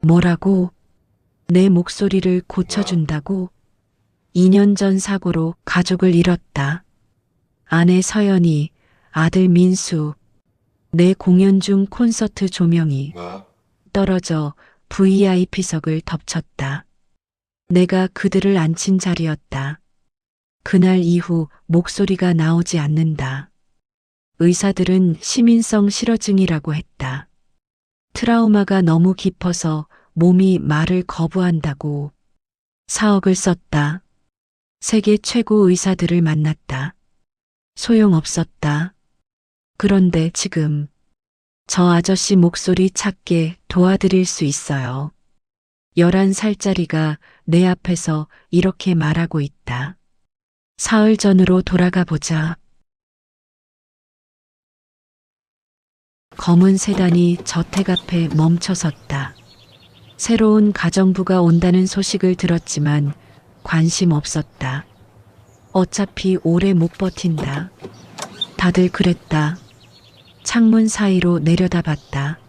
뭐라고? 내 목소리를 고쳐준다고? 2년 전 사고로 가족을 잃었다. 아내 서연이, 아들 민수, 내 공연 중 콘서트 조명이 떨어져 VIP석을 덮쳤다. 내가 그들을 앉힌 자리였다. 그날 이후 목소리가 나오지 않는다. 의사들은 시민성 실어증이라고 했다. 트라우마가 너무 깊어서 몸이 말을 거부한다고. 4억을 썼다. 세계 최고 의사들을 만났다. 소용없었다. 그런데 지금 저 아저씨 목소리 찾게 도와드릴 수 있어요. 11살짜리가 내 앞에서 이렇게 말하고 있다. 사흘 전으로 돌아가 보자. 검은 세단이 저택 앞에 멈춰섰다. 새로운 가정부가 온다는 소식을 들었지만 관심 없었다. 어차피 오래 못 버틴다. 다들 그랬다. 창문 사이로 내려다봤다.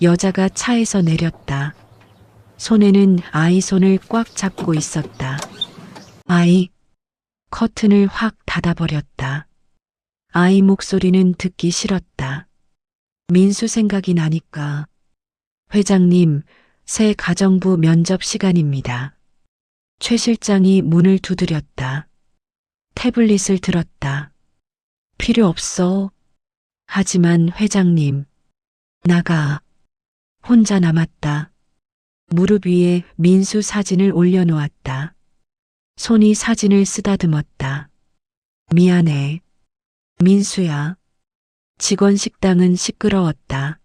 여자가 차에서 내렸다. 손에는 아이 손을 꽉 잡고 있었다. 아이, 커튼을 확 닫아버렸다. 아이 목소리는 듣기 싫었다. 민수 생각이 나니까. 회장님, 새 가정부 면접 시간입니다. 최 실장이 문을 두드렸다. 태블릿을 들었다. 필요 없어. 하지만 회장님, 나가. 혼자 남았다. 무릎 위에 민수 사진을 올려놓았다. 손이 사진을 쓰다듬었다. 미안해. 민수야. 직원 식당은 시끄러웠다.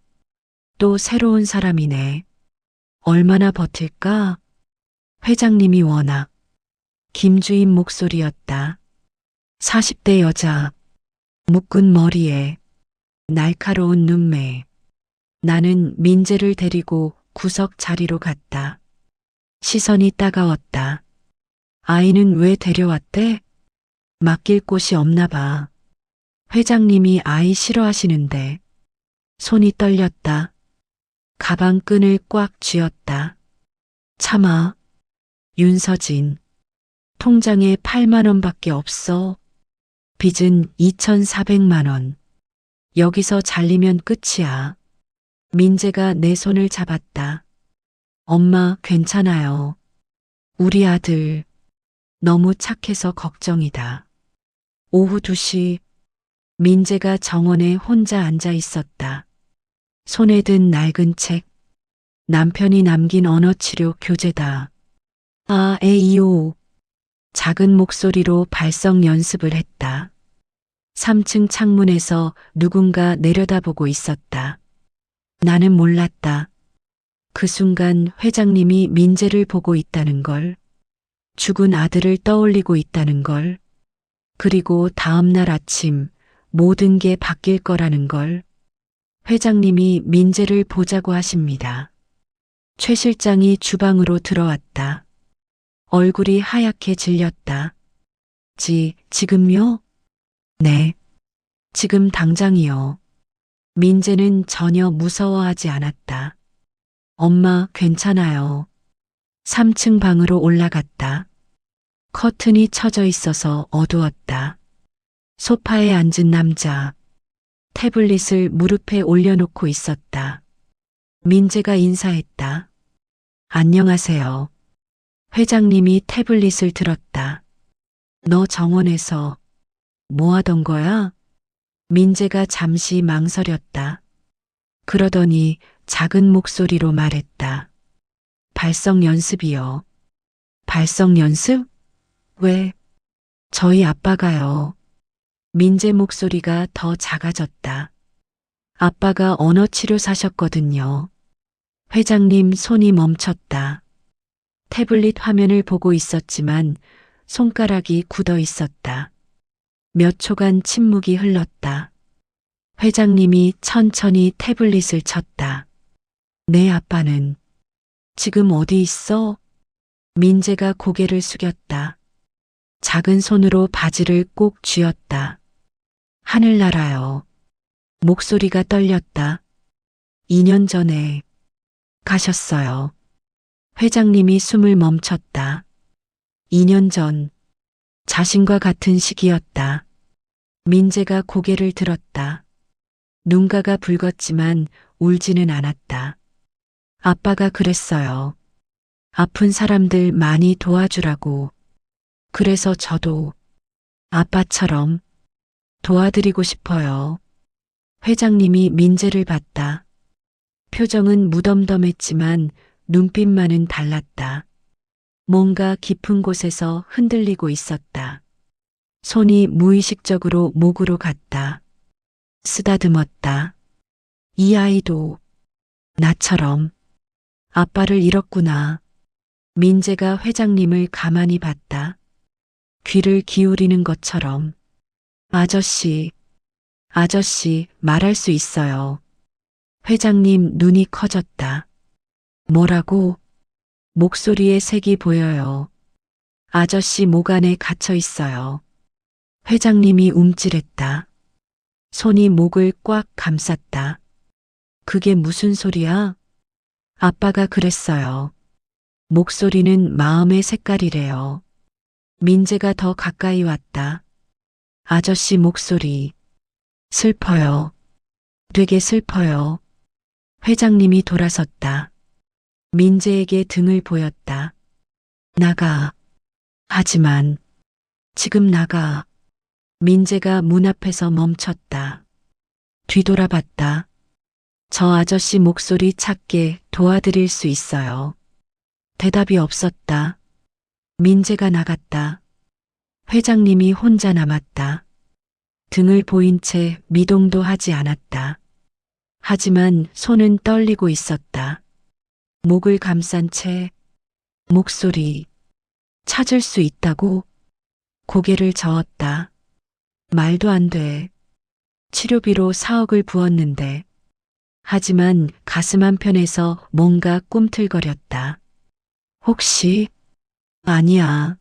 또 새로운 사람이네. 얼마나 버틸까? 회장님이 워낙. 김주임 목소리였다. 40대 여자. 묶은 머리에 날카로운 눈매. 나는 민재를 데리고 구석 자리로 갔다. 시선이 따가웠다. 아이는 왜 데려왔대? 맡길 곳이 없나 봐. 회장님이 아이 싫어하시는데. 손이 떨렸다. 가방 끈을 꽉 쥐었다. 참아. 윤서진. 통장에 8만 원밖에 없어. 빚은 2,400만 원. 여기서 잘리면 끝이야. 민재가 내 손을 잡았다. 엄마, 괜찮아요. 우리 아들 너무 착해서 걱정이다. 오후 2시 민재가 정원에 혼자 앉아 있었다. 손에 든 낡은 책. 남편이 남긴 언어치료 교재다. 아, 에이오. 작은 목소리로 발성 연습을 했다. 3층 창문에서 누군가 내려다보고 있었다. 나는 몰랐다. 그 순간 회장님이 민재를 보고 있다는 걸, 죽은 아들을 떠올리고 있다는 걸, 그리고 다음 날 아침 모든 게 바뀔 거라는 걸. 회장님이 민재를 보자고 하십니다. 최 실장이 주방으로 들어왔다. 얼굴이 하얗게 질렸다. 지금요? 네. 지금 당장이요. 민재는 전혀 무서워하지 않았다. 엄마, 괜찮아요. 3층 방으로 올라갔다. 커튼이 쳐져 있어서 어두웠다. 소파에 앉은 남자. 태블릿을 무릎에 올려놓고 있었다. 민재가 인사했다. 안녕하세요. 회장님이 태블릿을 들었다. 너 정원에서 뭐 하던 거야? 민재가 잠시 망설였다. 그러더니 작은 목소리로 말했다. 발성 연습이요. 발성 연습? 왜? 저희 아빠가요. 민재 목소리가 더 작아졌다. 아빠가 언어치료 사셨거든요. 회장님 손이 멈췄다. 태블릿 화면을 보고 있었지만 손가락이 굳어 있었다. 몇 초간 침묵이 흘렀다. 회장님이 천천히 태블릿을 쳤다. 내 아빠는 지금 어디 있어? 민재가 고개를 숙였다. 작은 손으로 바지를 꼭 쥐었다. 하늘나라요. 목소리가 떨렸다. 2년 전에 가셨어요. 회장님이 숨을 멈췄다. 2년 전 자신과 같은 시기였다. 민재가 고개를 들었다. 눈가가 붉었지만 울지는 않았다. 아빠가 그랬어요. 아픈 사람들 많이 도와주라고. 그래서 저도 아빠처럼 도와드리고 싶어요. 회장님이 민재를 봤다. 표정은 무덤덤했지만 눈빛만은 달랐다. 뭔가 깊은 곳에서 흔들리고 있었다. 손이 무의식적으로 목으로 갔다. 쓰다듬었다. 이 아이도 나처럼 아빠를 잃었구나. 민재가 회장님을 가만히 봤다. 귀를 기울이는 것처럼. 아저씨, 아저씨 말할 수 있어요. 회장님 눈이 커졌다. 뭐라고? 목소리에 색이 보여요. 아저씨 목 안에 갇혀 있어요. 회장님이 움찔했다. 손이 목을 꽉 감쌌다. 그게 무슨 소리야? 아빠가 그랬어요. 목소리는 마음의 색깔이래요. 민재가 더 가까이 왔다. 아저씨 목소리. 슬퍼요. 되게 슬퍼요. 회장님이 돌아섰다. 민재에게 등을 보였다. 나가. 하지만 지금 나가. 민재가 문 앞에서 멈췄다. 뒤돌아봤다. 저 아저씨 목소리 찾게 도와드릴 수 있어요. 대답이 없었다. 민재가 나갔다. 회장님이 혼자 남았다. 등을 보인 채 미동도 하지 않았다. 하지만 손은 떨리고 있었다. 목을 감싼 채 목소리 찾을 수 있다고 고개를 저었다. 말도 안 돼. 치료비로 4억을 부었는데. 하지만 가슴 한편에서 뭔가 꿈틀거렸다. 혹시? 아니야.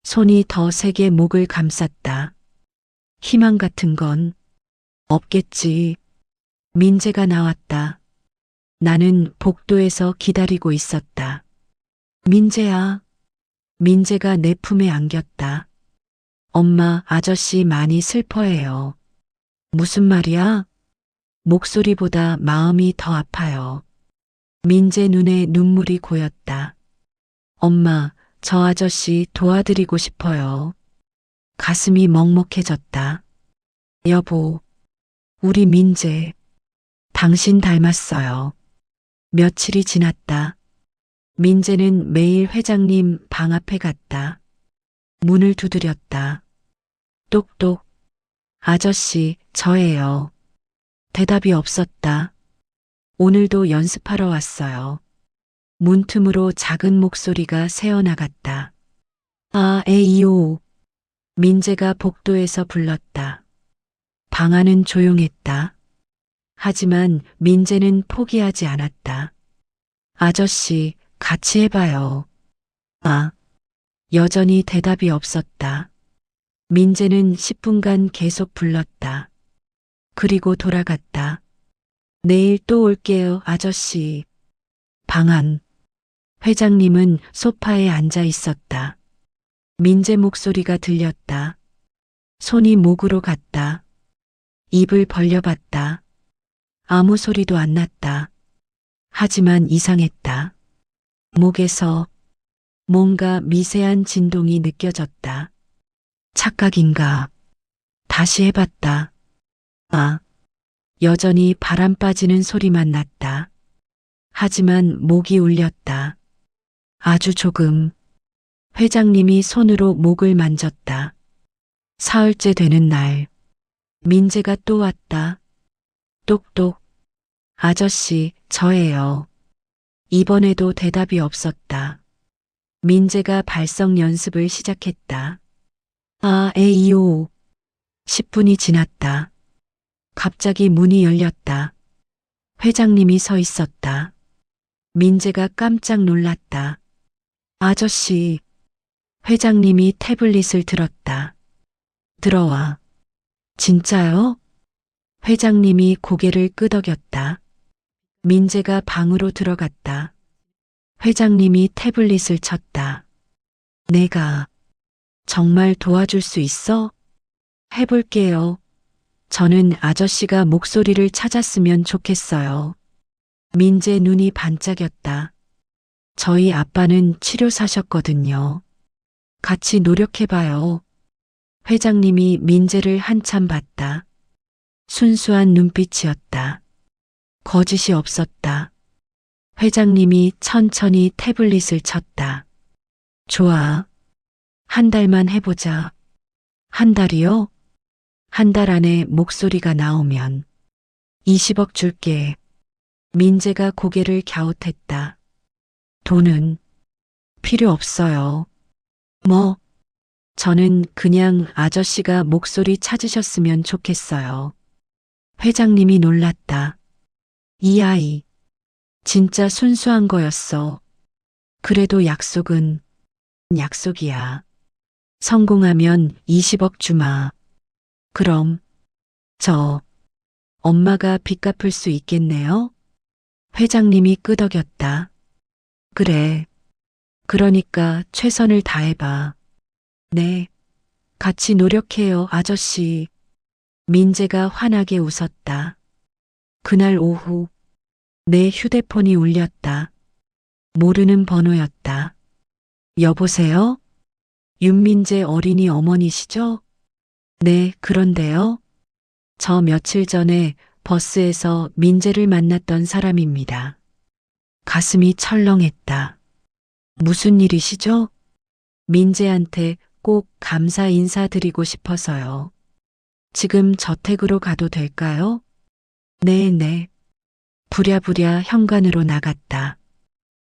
손이 더 세게 목을 감쌌다. 희망 같은 건 없겠지. 민재가 나왔다. 나는 복도에서 기다리고 있었다. 민재야. 민재가 내 품에 안겼다. 엄마, 아저씨 많이 슬퍼해요. 무슨 말이야? 목소리보다 마음이 더 아파요. 민재 눈에 눈물이 고였다. 엄마, 저 아저씨 도와드리고 싶어요. 가슴이 먹먹해졌다. 여보, 우리 민재, 당신 닮았어요. 며칠이 지났다. 민재는 매일 회장님 방 앞에 갔다. 문을 두드렸다. 똑똑. 아저씨, 저예요. 대답이 없었다. 오늘도 연습하러 왔어요. 문틈으로 작은 목소리가 새어나갔다. 아, 에이오. 민재가 복도에서 불렀다. 방 안은 조용했다. 하지만 민재는 포기하지 않았다. 아저씨, 같이 해봐요. 아, 여전히 대답이 없었다. 민재는 10분간 계속 불렀다. 그리고 돌아갔다. 내일 또 올게요, 아저씨. 방 안. 회장님은 소파에 앉아 있었다. 민재 목소리가 들렸다. 손이 목으로 갔다. 입을 벌려봤다. 아무 소리도 안 났다. 하지만 이상했다. 목에서 뭔가 미세한 진동이 느껴졌다. 착각인가? 다시 해봤다. 아, 여전히 바람 빠지는 소리만 났다. 하지만 목이 울렸다. 아주 조금. 회장님이 손으로 목을 만졌다. 사흘째 되는 날. 민재가 또 왔다. 똑똑. 아저씨, 저예요. 이번에도 대답이 없었다. 민재가 발성 연습을 시작했다. 아, 에이오. 10분이 지났다. 갑자기 문이 열렸다. 회장님이 서 있었다. 민재가 깜짝 놀랐다. 아저씨. 회장님이 태블릿을 들었다. 들어와. 진짜요? 회장님이 고개를 끄덕였다. 민재가 방으로 들어갔다. 회장님이 태블릿을 쳤다. 내가 정말 도와줄 수 있어? 해볼게요. 저는 아저씨가 목소리를 찾았으면 좋겠어요. 민재 눈이 반짝였다. 저희 아빠는 치료사셨거든요. 같이 노력해봐요. 회장님이 민재를 한참 봤다. 순수한 눈빛이었다. 거짓이 없었다. 회장님이 천천히 태블릿을 쳤다. 좋아. 한 달만 해보자. 한 달이요? 한 달 안에 목소리가 나오면 20억 줄게. 민재가 고개를 갸웃했다. 돈은 필요 없어요. 뭐? 저는 그냥 아저씨가 목소리 찾으셨으면 좋겠어요. 회장님이 놀랐다. 이 아이, 진짜 순수한 거였어. 그래도 약속은 약속이야. 성공하면 20억 주마. 그럼 저 엄마가 빚 갚을 수 있겠네요? 회장님이 끄덕였다. 그래. 그러니까 최선을 다해봐. 네. 같이 노력해요, 아저씨. 민재가 환하게 웃었다. 그날 오후 내 휴대폰이 울렸다. 모르는 번호였다. 여보세요? 윤민재 어린이 어머니시죠? 네, 그런데요. 저 며칠 전에 버스에서 민재를 만났던 사람입니다. 가슴이 철렁했다. 무슨 일이시죠? 민재한테 꼭 감사 인사드리고 싶어서요. 지금 저택으로 가도 될까요? 네. 부랴부랴 현관으로 나갔다.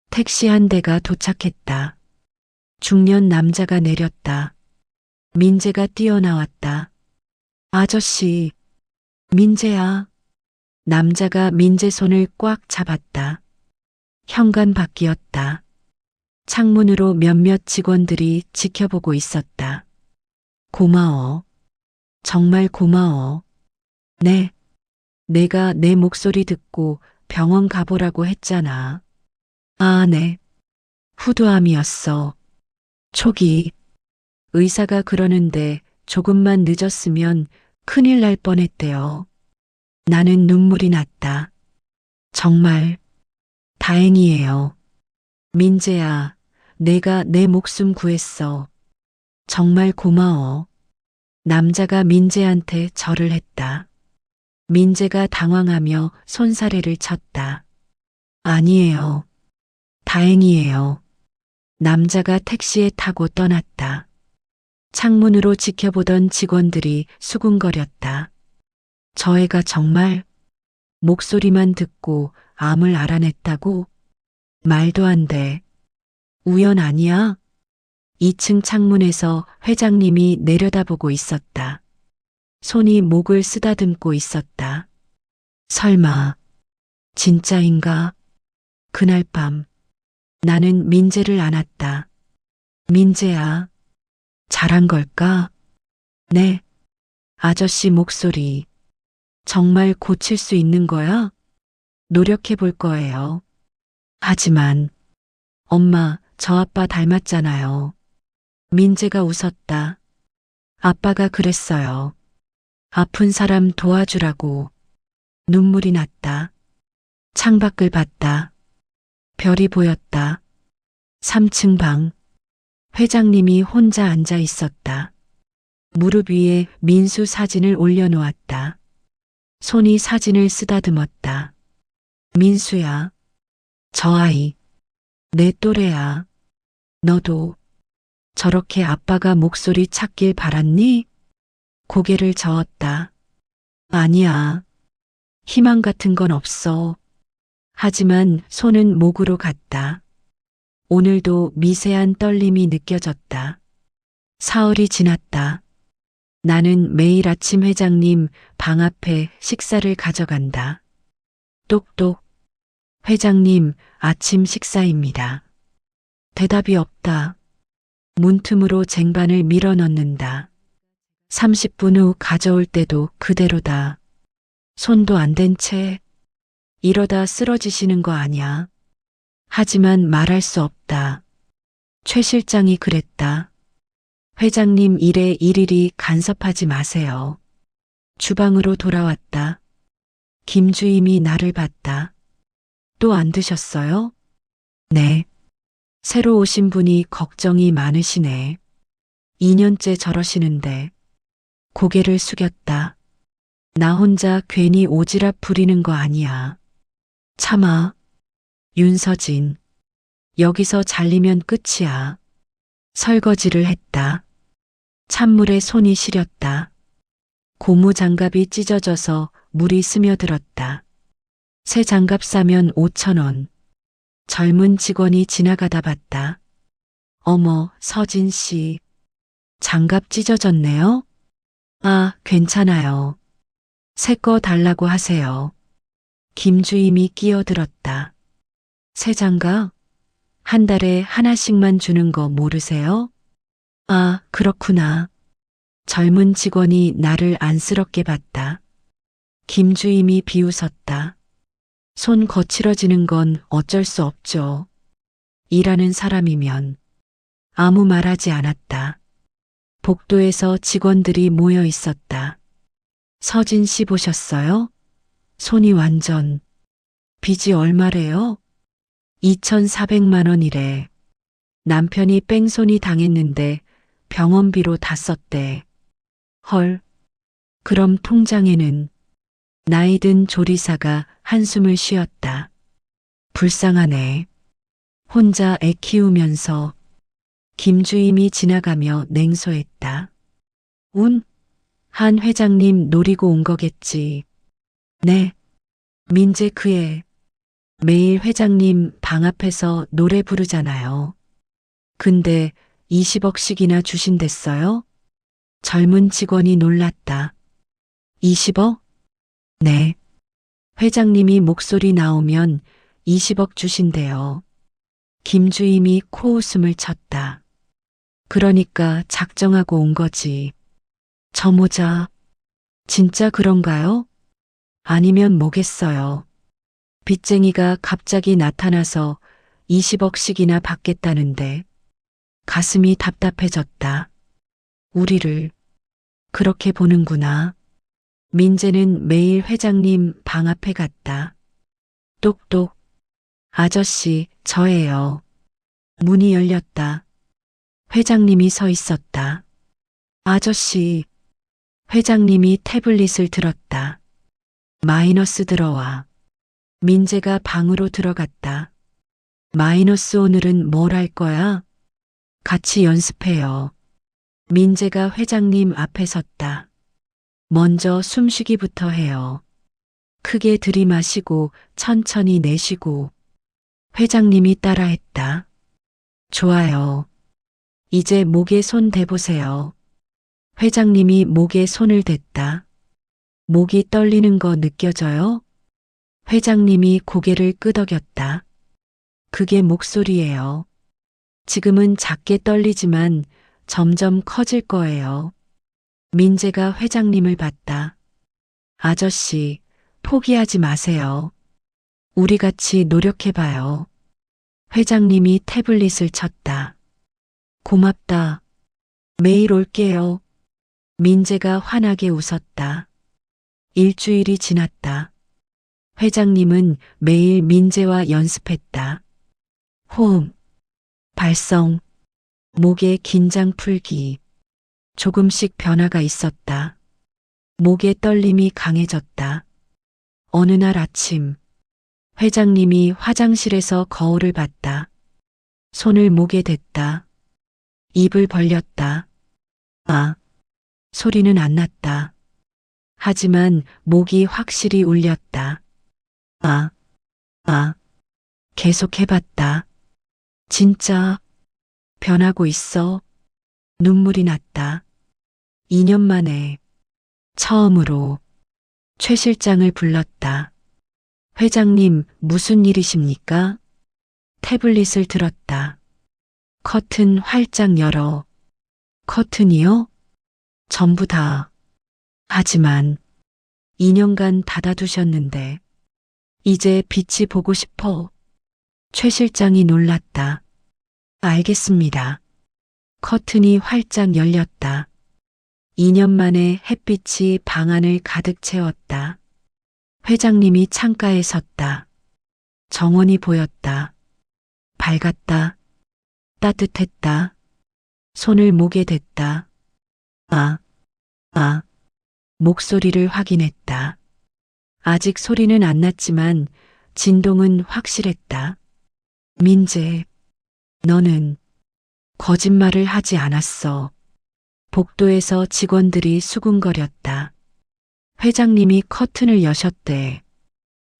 택시 한 대가 도착했다. 중년 남자가 내렸다. 민재가 뛰어나왔다. 아저씨, 민재야. 남자가 민재 손을 꽉 잡았다. 현관 밖이었다. 창문으로 몇몇 직원들이 지켜보고 있었다. 고마워. 정말 고마워. 네. 내가 내 목소리 듣고 병원 가보라고 했잖아. 아, 네. 후두암이었어. 초기. 의사가 그러는데 조금만 늦었으면 큰일 날 뻔했대요. 나는 눈물이 났다. 정말 다행이에요. 민재야, 내가 내 목숨 구했어. 정말 고마워. 남자가 민재한테 절을 했다. 민재가 당황하며 손사래를 쳤다. 아니에요. 다행이에요. 남자가 택시에 타고 떠났다. 창문으로 지켜보던 직원들이 수군거렸다. 저 애가 정말 목소리만 듣고 암을 알아냈다고? 말도 안 돼. 우연 아니야? 2층 창문에서 회장님이 내려다보고 있었다. 손이 목을 쓰다듬고 있었다. 설마 진짜인가? 그날 밤 나는 민재를 안았다. 민재야, 잘한 걸까? 네. 아저씨 목소리 정말 고칠 수 있는 거야? 노력해 볼 거예요. 하지만 엄마, 저 아빠 닮았잖아요. 민재가 웃었다. 아빠가 그랬어요. 아픈 사람 도와주라고. 눈물이 났다. 창밖을 봤다. 별이 보였다. 3층 방. 회장님이 혼자 앉아 있었다. 무릎 위에 민수 사진을 올려놓았다. 손이 사진을 쓰다듬었다. 민수야, 저 아이, 내 또래야. 너도 저렇게 아빠가 목소리 찾길 바랐니? 고개를 저었다. 아니야. 희망 같은 건 없어. 하지만 손은 목으로 갔다. 오늘도 미세한 떨림이 느껴졌다. 사흘이 지났다. 나는 매일 아침 회장님 방 앞에 식사를 가져간다. 똑똑. 회장님, 아침 식사입니다. 대답이 없다. 문틈으로 쟁반을 밀어 넣는다. 30분 후 가져올 때도 그대로다. 손도 안 댄 채 이러다 쓰러지시는 거 아냐. 하지만 말할 수 없다. 최 실장이 그랬다. 회장님 일에 일일이 간섭하지 마세요. 주방으로 돌아왔다. 김주임이 나를 봤다. 또 안 드셨어요? 네. 새로 오신 분이 걱정이 많으시네. 2년째 저러시는데. 고개를 숙였다. 나 혼자 괜히 오지랖 부리는 거 아니야. 참아. 윤서진. 여기서 잘리면 끝이야. 설거지를 했다. 찬물에 손이 시렸다. 고무 장갑이 찢어져서 물이 스며들었다. 새 장갑 사면 5,000원. 젊은 직원이 지나가다 봤다. 어머, 서진 씨. 장갑 찢어졌네요? 아, 괜찮아요. 새 거 달라고 하세요. 김주임이 끼어들었다. 새 장갑? 한 달에 하나씩만 주는 거 모르세요? 아, 그렇구나. 젊은 직원이 나를 안쓰럽게 봤다. 김주임이 비웃었다. 손 거칠어지는 건 어쩔 수 없죠. 일하는 사람이면. 아무 말하지 않았다. 복도에서 직원들이 모여 있었다. 서진 씨 보셨어요? 손이 완전. 빚이 얼마래요? 2,400만 원이래. 남편이 뺑소니 당했는데 병원비로 다 썼대. 헐. 그럼 통장에는. 나이 든 조리사가 한숨을 쉬었다. 불쌍하네. 혼자 애 키우면서. 김주임이 지나가며 냉소했다. 한 회장님 노리고 온 거겠지. 네. 민재 그 애. 매일 회장님 방 앞에서 노래 부르잖아요. 근데 20억씩이나 주신댔어요? 젊은 직원이 놀랐다. 20억? 네. 회장님이 목소리 나오면 20억 주신대요. 김주임이 코웃음을 쳤다. 그러니까 작정하고 온 거지. 저 모자. 진짜 그런가요? 아니면 뭐겠어요. 빚쟁이가 갑자기 나타나서 20억씩이나 받겠다는데. 가슴이 답답해졌다. 우리를 그렇게 보는구나. 민재는 매일 회장님 방 앞에 갔다. 똑똑. 아저씨, 저예요. 문이 열렸다. 회장님이 서 있었다. 아저씨. 회장님이 태블릿을 들었다. 마이너스 들어와. 민재가 방으로 들어갔다. 마이너스 오늘은 뭘 할 거야? 같이 연습해요. 민재가 회장님 앞에 섰다. 먼저 숨쉬기부터 해요. 크게 들이마시고 천천히 내쉬고. 회장님이 따라했다. 좋아요. 이제 목에 손 대보세요. 회장님이 목에 손을 댔다. 목이 떨리는 거 느껴져요? 회장님이 고개를 끄덕였다. 그게 목소리예요. 지금은 작게 떨리지만 점점 커질 거예요. 민재가 회장님을 봤다. 아저씨, 포기하지 마세요. 우리 같이 노력해봐요. 회장님이 태블릿을 쳤다. 고맙다. 매일 올게요. 민재가 환하게 웃었다. 일주일이 지났다. 회장님은 매일 민재와 연습했다. 호흡, 발성, 목의 긴장 풀기. 조금씩 변화가 있었다. 목의 떨림이 강해졌다. 어느 날 아침, 회장님이 화장실에서 거울을 봤다. 손을 목에 댔다. 입을 벌렸다. 아, 소리는 안 났다. 하지만 목이 확실히 울렸다. 계속 해봤다. 진짜 변하고 있어. 눈물이 났다. 2년 만에 처음으로 최 실장을 불렀다. 회장님, 무슨 일이십니까? 태블릿을 들었다. 커튼 활짝 열어. 커튼이요? 전부 다. 하지만 2년간 닫아두셨는데 이제 빛이 보고 싶어. 최 실장이 놀랐다. 알겠습니다. 커튼이 활짝 열렸다. 2년 만에 햇빛이 방 안을 가득 채웠다. 회장님이 창가에 섰다. 정원이 보였다. 밝았다. 따뜻했다. 손을 목에 댔다. 아, 아, 목소리를 확인했다. 아직 소리는 안 났지만 진동은 확실했다. 민재, 너는 거짓말을 하지 않았어. 복도에서 직원들이 수군거렸다. 회장님이 커튼을 여셨대.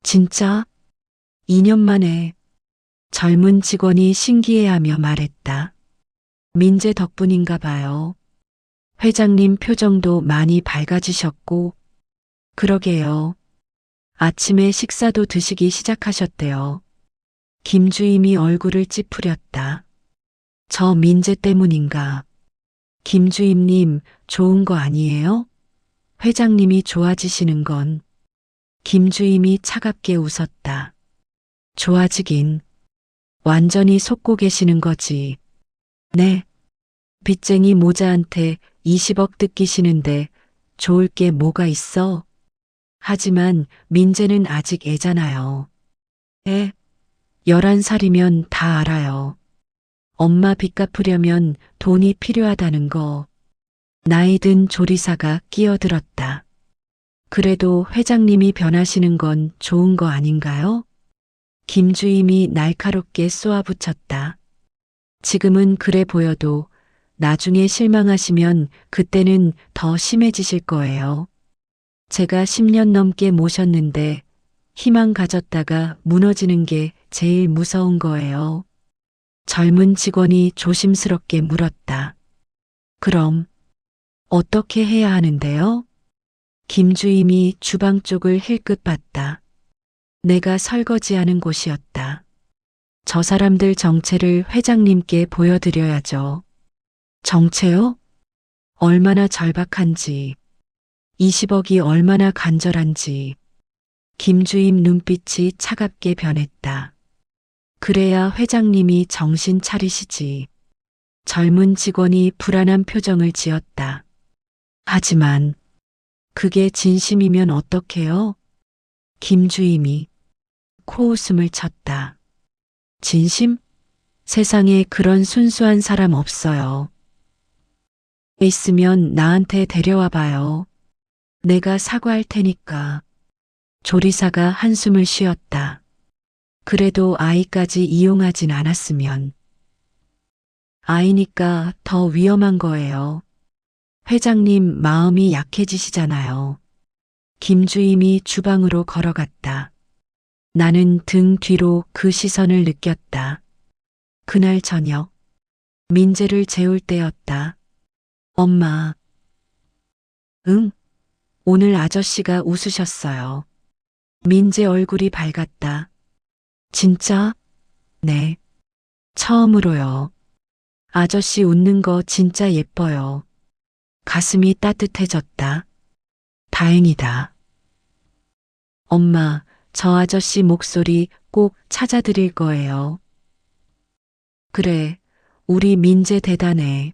진짜? 2년 만에 젊은 직원이 신기해하며 말했다. 민재 덕분인가 봐요. 회장님 표정도 많이 밝아지셨고, 그러게요. 아침에 식사도 드시기 시작하셨대요. 김주임이 얼굴을 찌푸렸다. 저 민재 때문인가? 김주임님, 좋은 거 아니에요? 회장님이 좋아지시는 건. 김주임이 차갑게 웃었다. 좋아지긴. 완전히 속고 계시는 거지. 네. 빚쟁이 모자한테 20억 뜯기시는데 좋을 게 뭐가 있어? 하지만 민재는 아직 애잖아요. 애? 11살이면 다 알아요. 엄마 빚 갚으려면 돈이 필요하다는 거. 나이 든 조리사가 끼어들었다. 그래도 회장님이 변하시는 건 좋은 거 아닌가요? 김주임이 날카롭게 쏘아붙였다. 지금은 그래 보여도 나중에 실망하시면 그때는 더 심해지실 거예요. 제가 10년 넘게 모셨는데 희망 가졌다가 무너지는 게 제일 무서운 거예요. 젊은 직원이 조심스럽게 물었다. 그럼 어떻게 해야 하는데요? 김주임이 주방 쪽을 힐끗 봤다. 내가 설거지하는 곳이었다. 저 사람들 정체를 회장님께 보여드려야죠. 정체요? 얼마나 절박한지, 20억이 얼마나 간절한지. 김주임 눈빛이 차갑게 변했다. 그래야 회장님이 정신 차리시지. 젊은 직원이 불안한 표정을 지었다. 하지만 그게 진심이면 어떡해요? 김주임이 코웃음을 쳤다. 진심? 세상에 그런 순수한 사람 없어요. 있으면 나한테 데려와 봐요. 내가 사과할 테니까. 조리사가 한숨을 쉬었다. 그래도 아이까지 이용하진 않았으면. 아이니까 더 위험한 거예요. 회장님 마음이 약해지시잖아요. 김주임이 주방으로 걸어갔다. 나는 등 뒤로 그 시선을 느꼈다. 그날 저녁, 민재를 재울 때였다. 엄마. 응, 오늘 아저씨가 웃으셨어요. 민재 얼굴이 밝았다. 진짜? 네. 처음으로요. 아저씨 웃는 거 진짜 예뻐요. 가슴이 따뜻해졌다. 다행이다. 엄마, 저 아저씨 목소리 꼭 찾아드릴 거예요. 그래, 우리 민재 대단해.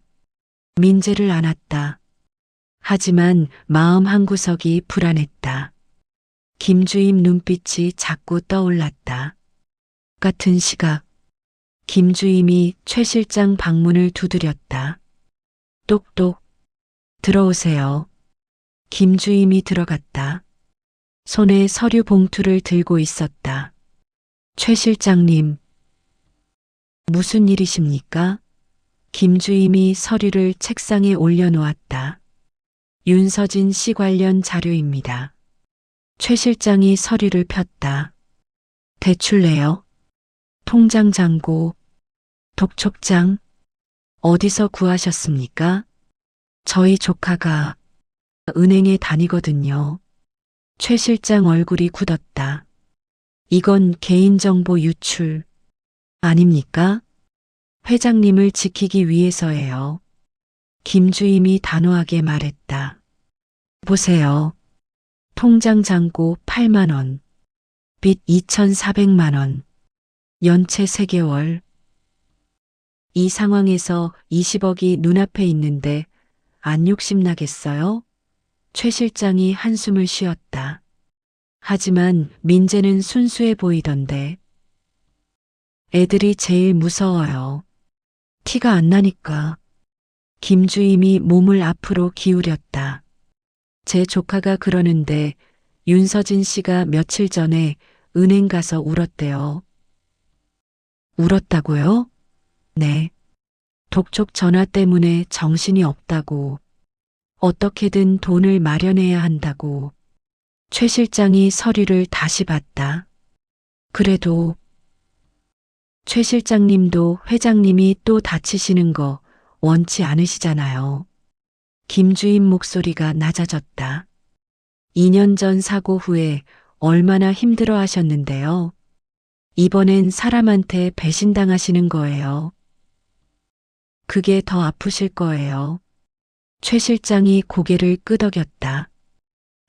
민재를 안았다. 하지만 마음 한구석이 불안했다. 김주임 눈빛이 자꾸 떠올랐다. 같은 시각, 김주임이 최 실장 방문을 두드렸다. 똑똑, 들어오세요. 김주임이 들어갔다. 손에 서류 봉투를 들고 있었다. 최 실장님, 무슨 일이십니까? 김주임이 서류를 책상에 올려놓았다. 윤서진 씨 관련 자료입니다. 최 실장이 서류를 폈다. 대출 내역, 통장 잔고, 독촉장, 어디서 구하셨습니까? 저희 조카가 은행에 다니거든요. 최 실장 얼굴이 굳었다. 이건 개인정보 유출 아닙니까? 회장님을 지키기 위해서예요. 김주임이 단호하게 말했다. 보세요. 통장 잔고 8만 원. 빚 2,400만 원. 연체 3개월. 이 상황에서 20억이 눈앞에 있는데 안 욕심나겠어요? 최 실장이 한숨을 쉬었다. 하지만 민재는 순수해 보이던데. 애들이 제일 무서워요. 티가 안 나니까. 김주임이 몸을 앞으로 기울였다. 제 조카가 그러는데 윤서진 씨가 며칠 전에 은행 가서 울었대요. 울었다고요? 네. 독촉 전화 때문에 정신이 없다고. 어떻게든 돈을 마련해야 한다고. 최 실장이 서류를 다시 봤다. 그래도 최 실장님도 회장님이 또 다치시는 거 원치 않으시잖아요. 김주임 목소리가 낮아졌다. 2년 전 사고 후에 얼마나 힘들어 하셨는데요. 이번엔 사람한테 배신당하시는 거예요. 그게 더 아프실 거예요. 최 실장이 고개를 끄덕였다.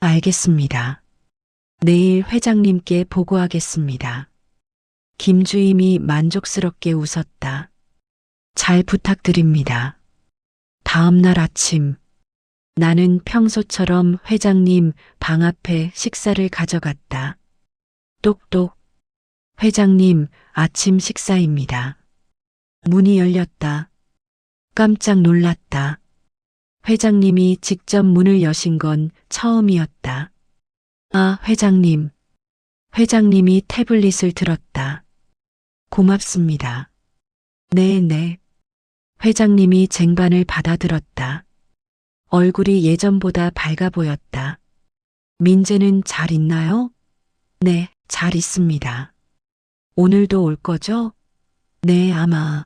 알겠습니다. 내일 회장님께 보고하겠습니다. 김주임이 만족스럽게 웃었다. 잘 부탁드립니다. 다음 날 아침, 나는 평소처럼 회장님 방 앞에 식사를 가져갔다. 똑똑. 회장님, 아침 식사입니다. 문이 열렸다. 깜짝 놀랐다. 회장님이 직접 문을 여신 건 처음이었다. 아, 회장님. 회장님이 태블릿을 들었다. 고맙습니다. 네. 회장님이 쟁반을 받아들었다. 얼굴이 예전보다 밝아 보였다. 민재는 잘 있나요? 네, 잘 있습니다. 오늘도 올 거죠? 네, 아마.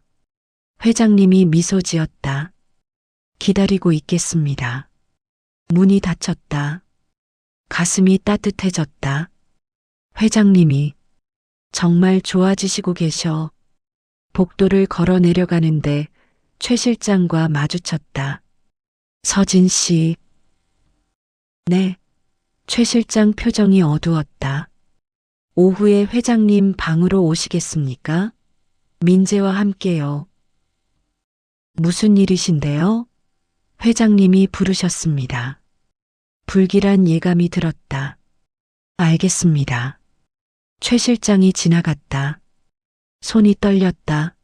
회장님이 미소 지었다. 기다리고 있겠습니다. 문이 닫혔다. 가슴이 따뜻해졌다. 회장님이 정말 좋아지시고 계셔. 복도를 걸어 내려가는데 최 실장과 마주쳤다. 서진 씨. 네. 최 실장 표정이 어두웠다. 오후에 회장님 방으로 오시겠습니까? 민재와 함께요. 무슨 일이신데요? 회장님이 부르셨습니다. 불길한 예감이 들었다. 알겠습니다. 최 실장이 지나갔다. 손이 떨렸다.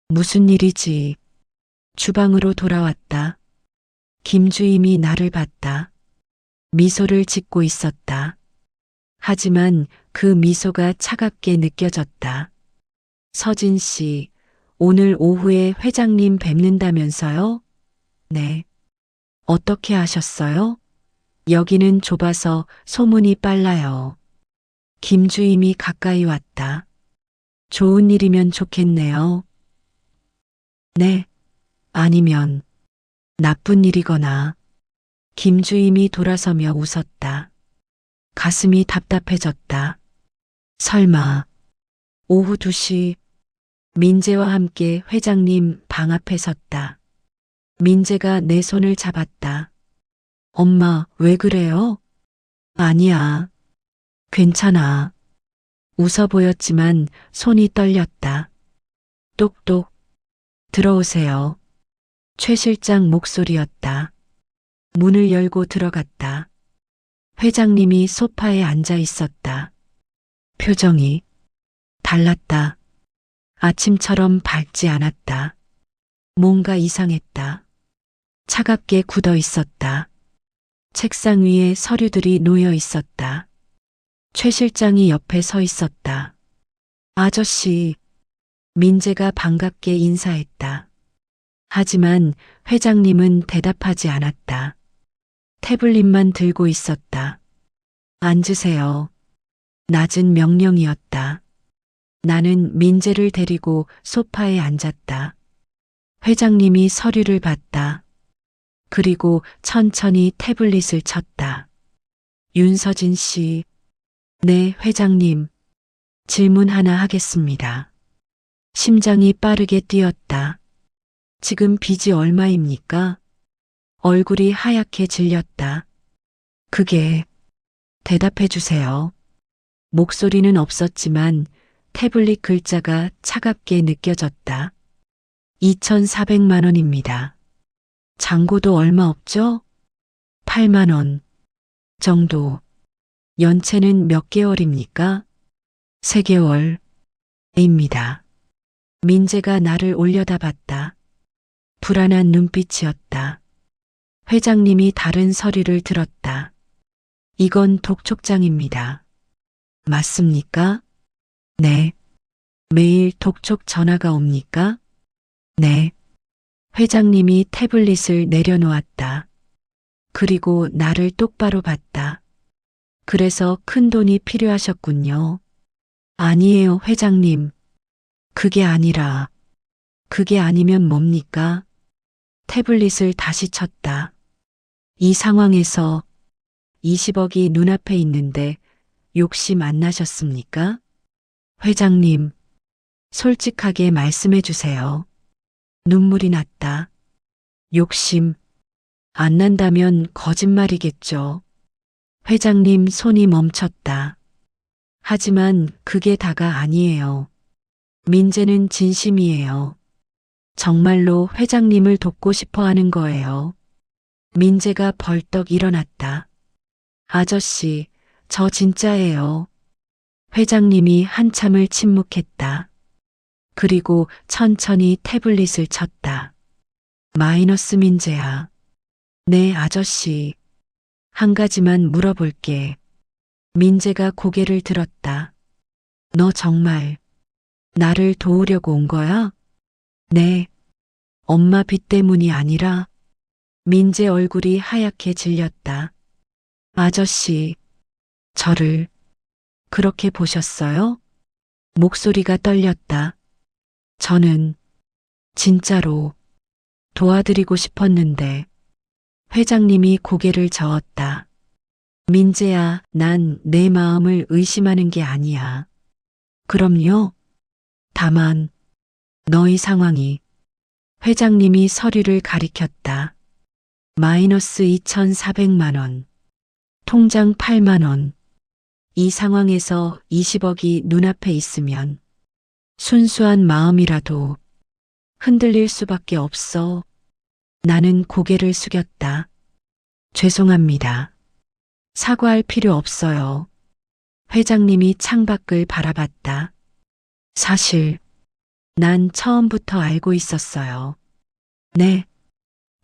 무슨 일이지? 주방으로 돌아왔다. 김주임이 나를 봤다. 미소를 짓고 있었다. 하지만 그 미소가 차갑게 느껴졌다. 서진 씨, 오늘 오후에 회장님 뵙는다면서요? 네. 어떻게 아셨어요? 여기는 좁아서 소문이 빨라요. 김주임이 가까이 왔다. 좋은 일이면 좋겠네요. 네. 아니면 나쁜 일이거나. 김주임이 돌아서며 웃었다. 가슴이 답답해졌다. 설마. 오후 2시 민재와 함께 회장님 방 앞에 섰다. 민재가 내 손을 잡았다. 엄마, 왜 그래요? 아니야. 괜찮아. 웃어 보였지만 손이 떨렸다. 똑똑. 들어오세요. 최 실장 목소리였다. 문을 열고 들어갔다. 회장님이 소파에 앉아 있었다. 표정이 달랐다. 아침처럼 밝지 않았다. 뭔가 이상했다. 차갑게 굳어 있었다. 책상 위에 서류들이 놓여 있었다. 최 실장이 옆에 서 있었다. 아저씨. 민재가 반갑게 인사했다. 하지만 회장님은 대답하지 않았다. 태블릿만 들고 있었다. 앉으세요. 낮은 명령이었다. 나는 민재를 데리고 소파에 앉았다. 회장님이 서류를 봤다. 그리고 천천히 태블릿을 쳤다. 윤서진 씨. 네, 회장님. 질문 하나 하겠습니다. 심장이 빠르게 뛰었다. 지금 빚이 얼마입니까? 얼굴이 하얗게 질렸다. 그게 대답해 주세요. 목소리는 없었지만 태블릿 글자가 차갑게 느껴졌다. 2,400만 원입니다. 잔고도 얼마 없죠? 8만 원 정도. 연체는 몇 개월입니까? 3개월입니다. 민재가 나를 올려다봤다. 불안한 눈빛이었다. 회장님이 다른 서류를 들었다. 이건 독촉장입니다. 맞습니까? 네. 매일 독촉 전화가 옵니까? 네. 회장님이 태블릿을 내려놓았다. 그리고 나를 똑바로 봤다. 그래서 큰 돈이 필요하셨군요. 아니에요, 회장님. 그게 아니면 뭡니까? 태블릿을 다시 쳤다. 이 상황에서 20억이 눈앞에 있는데 욕심 안 나셨습니까? 회장님, 솔직하게 말씀해 주세요. 눈물이 났다. 욕심 안 난다면 거짓말이겠죠. 회장님 손이 멈췄다. 하지만 그게 다가 아니에요. 민재는 진심이에요. 정말로 회장님을 돕고 싶어 하는 거예요. 민재가 벌떡 일어났다. 아저씨, 저 진짜예요. 회장님이 한참을 침묵했다. 그리고 천천히 태블릿을 쳤다. 마이너스 민재야. 네, 아저씨. 한 가지만 물어볼게. 민재가 고개를 들었다. 너 정말 나를 도우려고 온 거야? 네. 엄마 빚 때문이 아니라. 민재 얼굴이 하얗게 질렸다. 아저씨, 저를 그렇게 보셨어요? 목소리가 떨렸다. 저는 진짜로 도와드리고 싶었는데. 회장님이 고개를 저었다. 민재야, 난 내 마음을 의심하는 게 아니야. 그럼요. 다만 너희 상황이. 회장님이 서류를 가리켰다. 마이너스 2,400만 원. 통장 8만 원. 이 상황에서 20억이 눈앞에 있으면 순수한 마음이라도 흔들릴 수밖에 없어. 나는 고개를 숙였다. 죄송합니다. 사과할 필요 없어요. 회장님이 창밖을 바라봤다. 사실 난 처음부터 알고 있었어요. 네.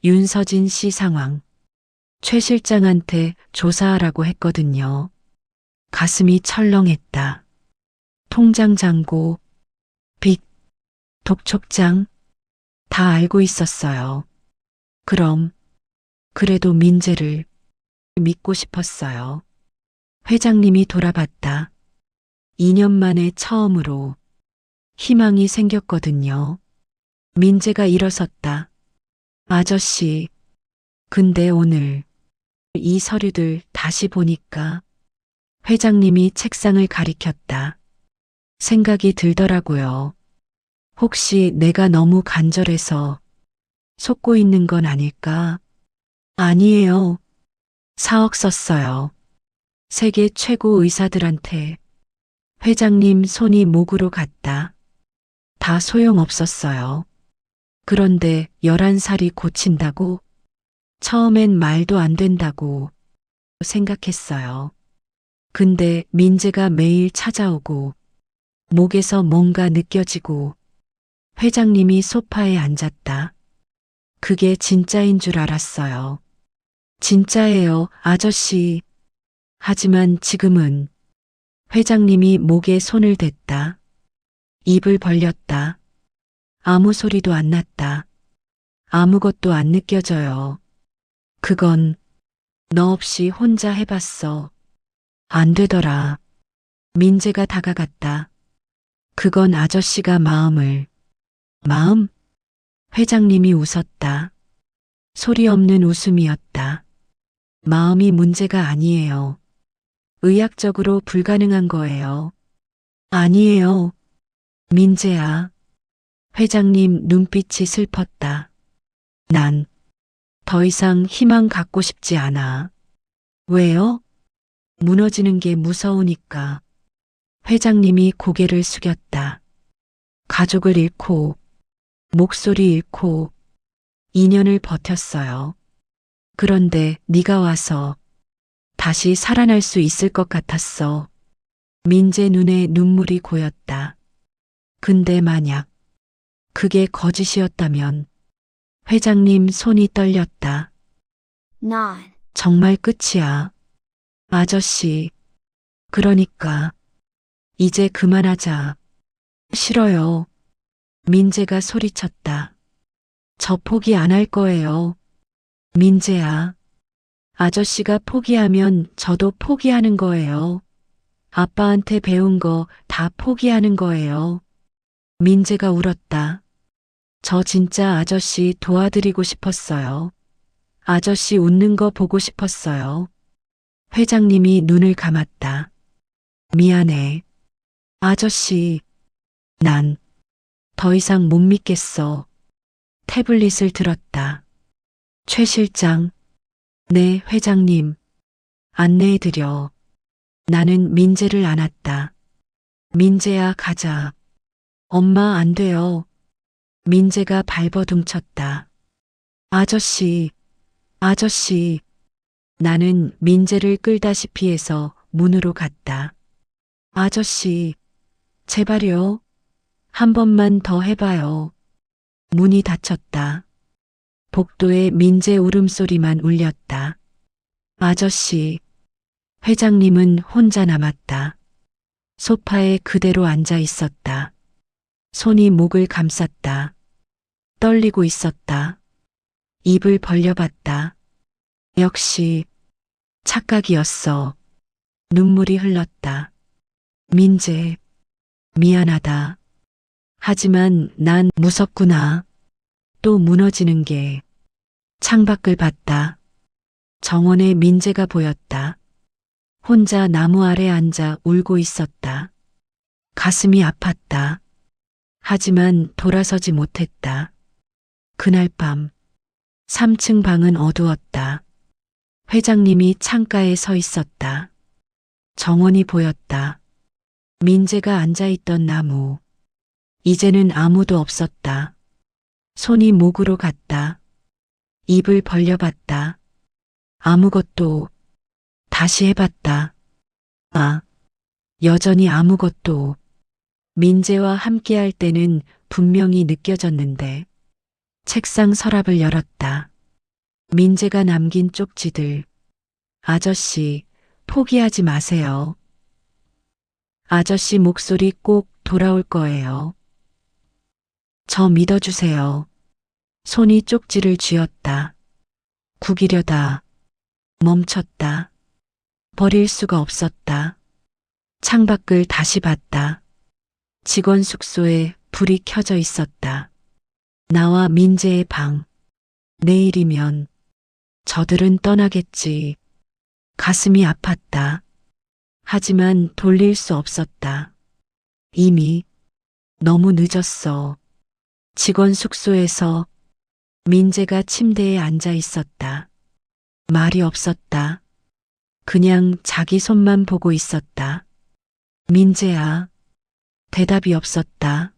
윤서진 씨 상황. 최 실장한테 조사하라고 했거든요. 가슴이 철렁했다. 통장 잔고, 빚, 독촉장 다 알고 있었어요. 그럼 그래도 민재를 믿고 싶었어요. 회장님이 돌아봤다. 2년 만에 처음으로 희망이 생겼거든요. 민재가 일어섰다. 아저씨, 근데 오늘 이 서류들 다시 보니까. 회장님이 책상을 가리켰다. 생각이 들더라고요. 혹시 내가 너무 간절해서 속고 있는 건 아닐까? 아니에요. 4억 썼어요. 세계 최고 의사들한테. 회장님 손이 목으로 갔다. 다 소용없었어요. 그런데 11살이 고친다고? 처음엔 말도 안 된다고 생각했어요. 근데 민재가 매일 찾아오고 목에서 뭔가 느껴지고 회장님이 소파에 앉았다. 그게 진짜인 줄 알았어요. 진짜예요, 아저씨. 하지만 지금은. 회장님이 목에 손을 댔다. 입을 벌렸다. 아무 소리도 안 났다. 아무것도 안 느껴져요. 그건 너 없이 혼자 해봤어. 안 되더라. 민재가 다가갔다. 그건 아저씨가 마음? 회장님이 웃었다. 소리 없는 웃음이었다. 마음이 문제가 아니에요. 의학적으로 불가능한 거예요. 아니에요. 민재야. 회장님 눈빛이 슬펐다. 난 더 이상 희망 갖고 싶지 않아. 왜요? 무너지는 게 무서우니까. 회장님이 고개를 숙였다. 가족을 잃고, 목소리 잃고, 2년을 버텼어요. 그런데 네가 와서 다시 살아날 수 있을 것 같았어. 민재 눈에 눈물이 고였다. 근데 만약 그게 거짓이었다면 회장님 손이 떨렸다. 난 정말 끝이야. 아저씨, 그러니까 이제 그만하자. 싫어요. 민재가 소리쳤다. 저 포기 안 할 거예요. 민재야, 아저씨가 포기하면 저도 포기하는 거예요. 아빠한테 배운 거 다 포기하는 거예요. 민재가 울었다. 저 진짜 아저씨 도와드리고 싶었어요. 아저씨 웃는 거 보고 싶었어요. 회장님이 눈을 감았다. 미안해. 아저씨, 난 더 이상 못 믿겠어. 태블릿을 들었다. 최 실장, 네, 회장님. 안내해드려. 나는 민재를 안았다. 민재야, 가자. 엄마, 안 돼요. 민재가 발버둥쳤다. 아저씨, 아저씨. 나는 민재를 끌다시피 해서 문으로 갔다. 아저씨, 제발요. 한 번만 더 해봐요. 문이 닫혔다. 복도에 민재 울음소리만 울렸다. 아저씨, 회장님은 혼자 남았다. 소파에 그대로 앉아 있었다. 손이 목을 감쌌다. 떨리고 있었다. 입을 벌려봤다. 역시 착각이었어. 눈물이 흘렀다. 민재, 미안하다. 하지만 난 무섭구나. 또 무너지는 게. 창밖을 봤다. 정원에 민재가 보였다. 혼자 나무 아래 앉아 울고 있었다. 가슴이 아팠다. 하지만 돌아서지 못했다. 그날 밤 3층 방은 어두웠다. 회장님이 창가에 서 있었다. 정원이 보였다. 민재가 앉아있던 나무. 이제는 아무도 없었다. 손이 목으로 갔다. 입을 벌려봤다. 아무것도. 다시 해봤다. 아, 여전히 아무것도. 민재와 함께할 때는 분명히 느껴졌는데. 책상 서랍을 열었다. 민재가 남긴 쪽지들. 아저씨, 포기하지 마세요. 아저씨 목소리 꼭 돌아올 거예요. 저 믿어주세요. 손이 쪽지를 쥐었다. 구기려다. 멈췄다. 버릴 수가 없었다. 창밖을 다시 봤다. 직원 숙소에 불이 켜져 있었다. 나와 민재의 방. 내일이면 저들은 떠나겠지. 가슴이 아팠다. 하지만 돌릴 수 없었다. 이미 너무 늦었어. 직원 숙소에서 민재가 침대에 앉아 있었다. 말이 없었다. 그냥 자기 손만 보고 있었다. 민재야. 대답이 없었다.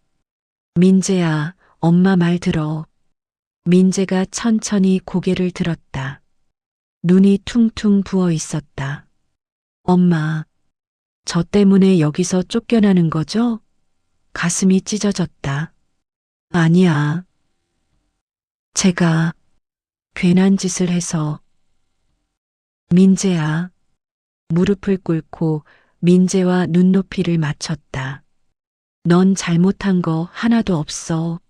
민재야, 엄마 말 들어. 민재가 천천히 고개를 들었다. 눈이 퉁퉁 부어 있었다. 엄마, 저 때문에 여기서 쫓겨나는 거죠? 가슴이 찢어졌다. 아니야. 제가 괜한 짓을 해서. 민재야. 무릎을 꿇고 민재와 눈높이를 맞췄다. 넌 잘못한 거 하나도 없어.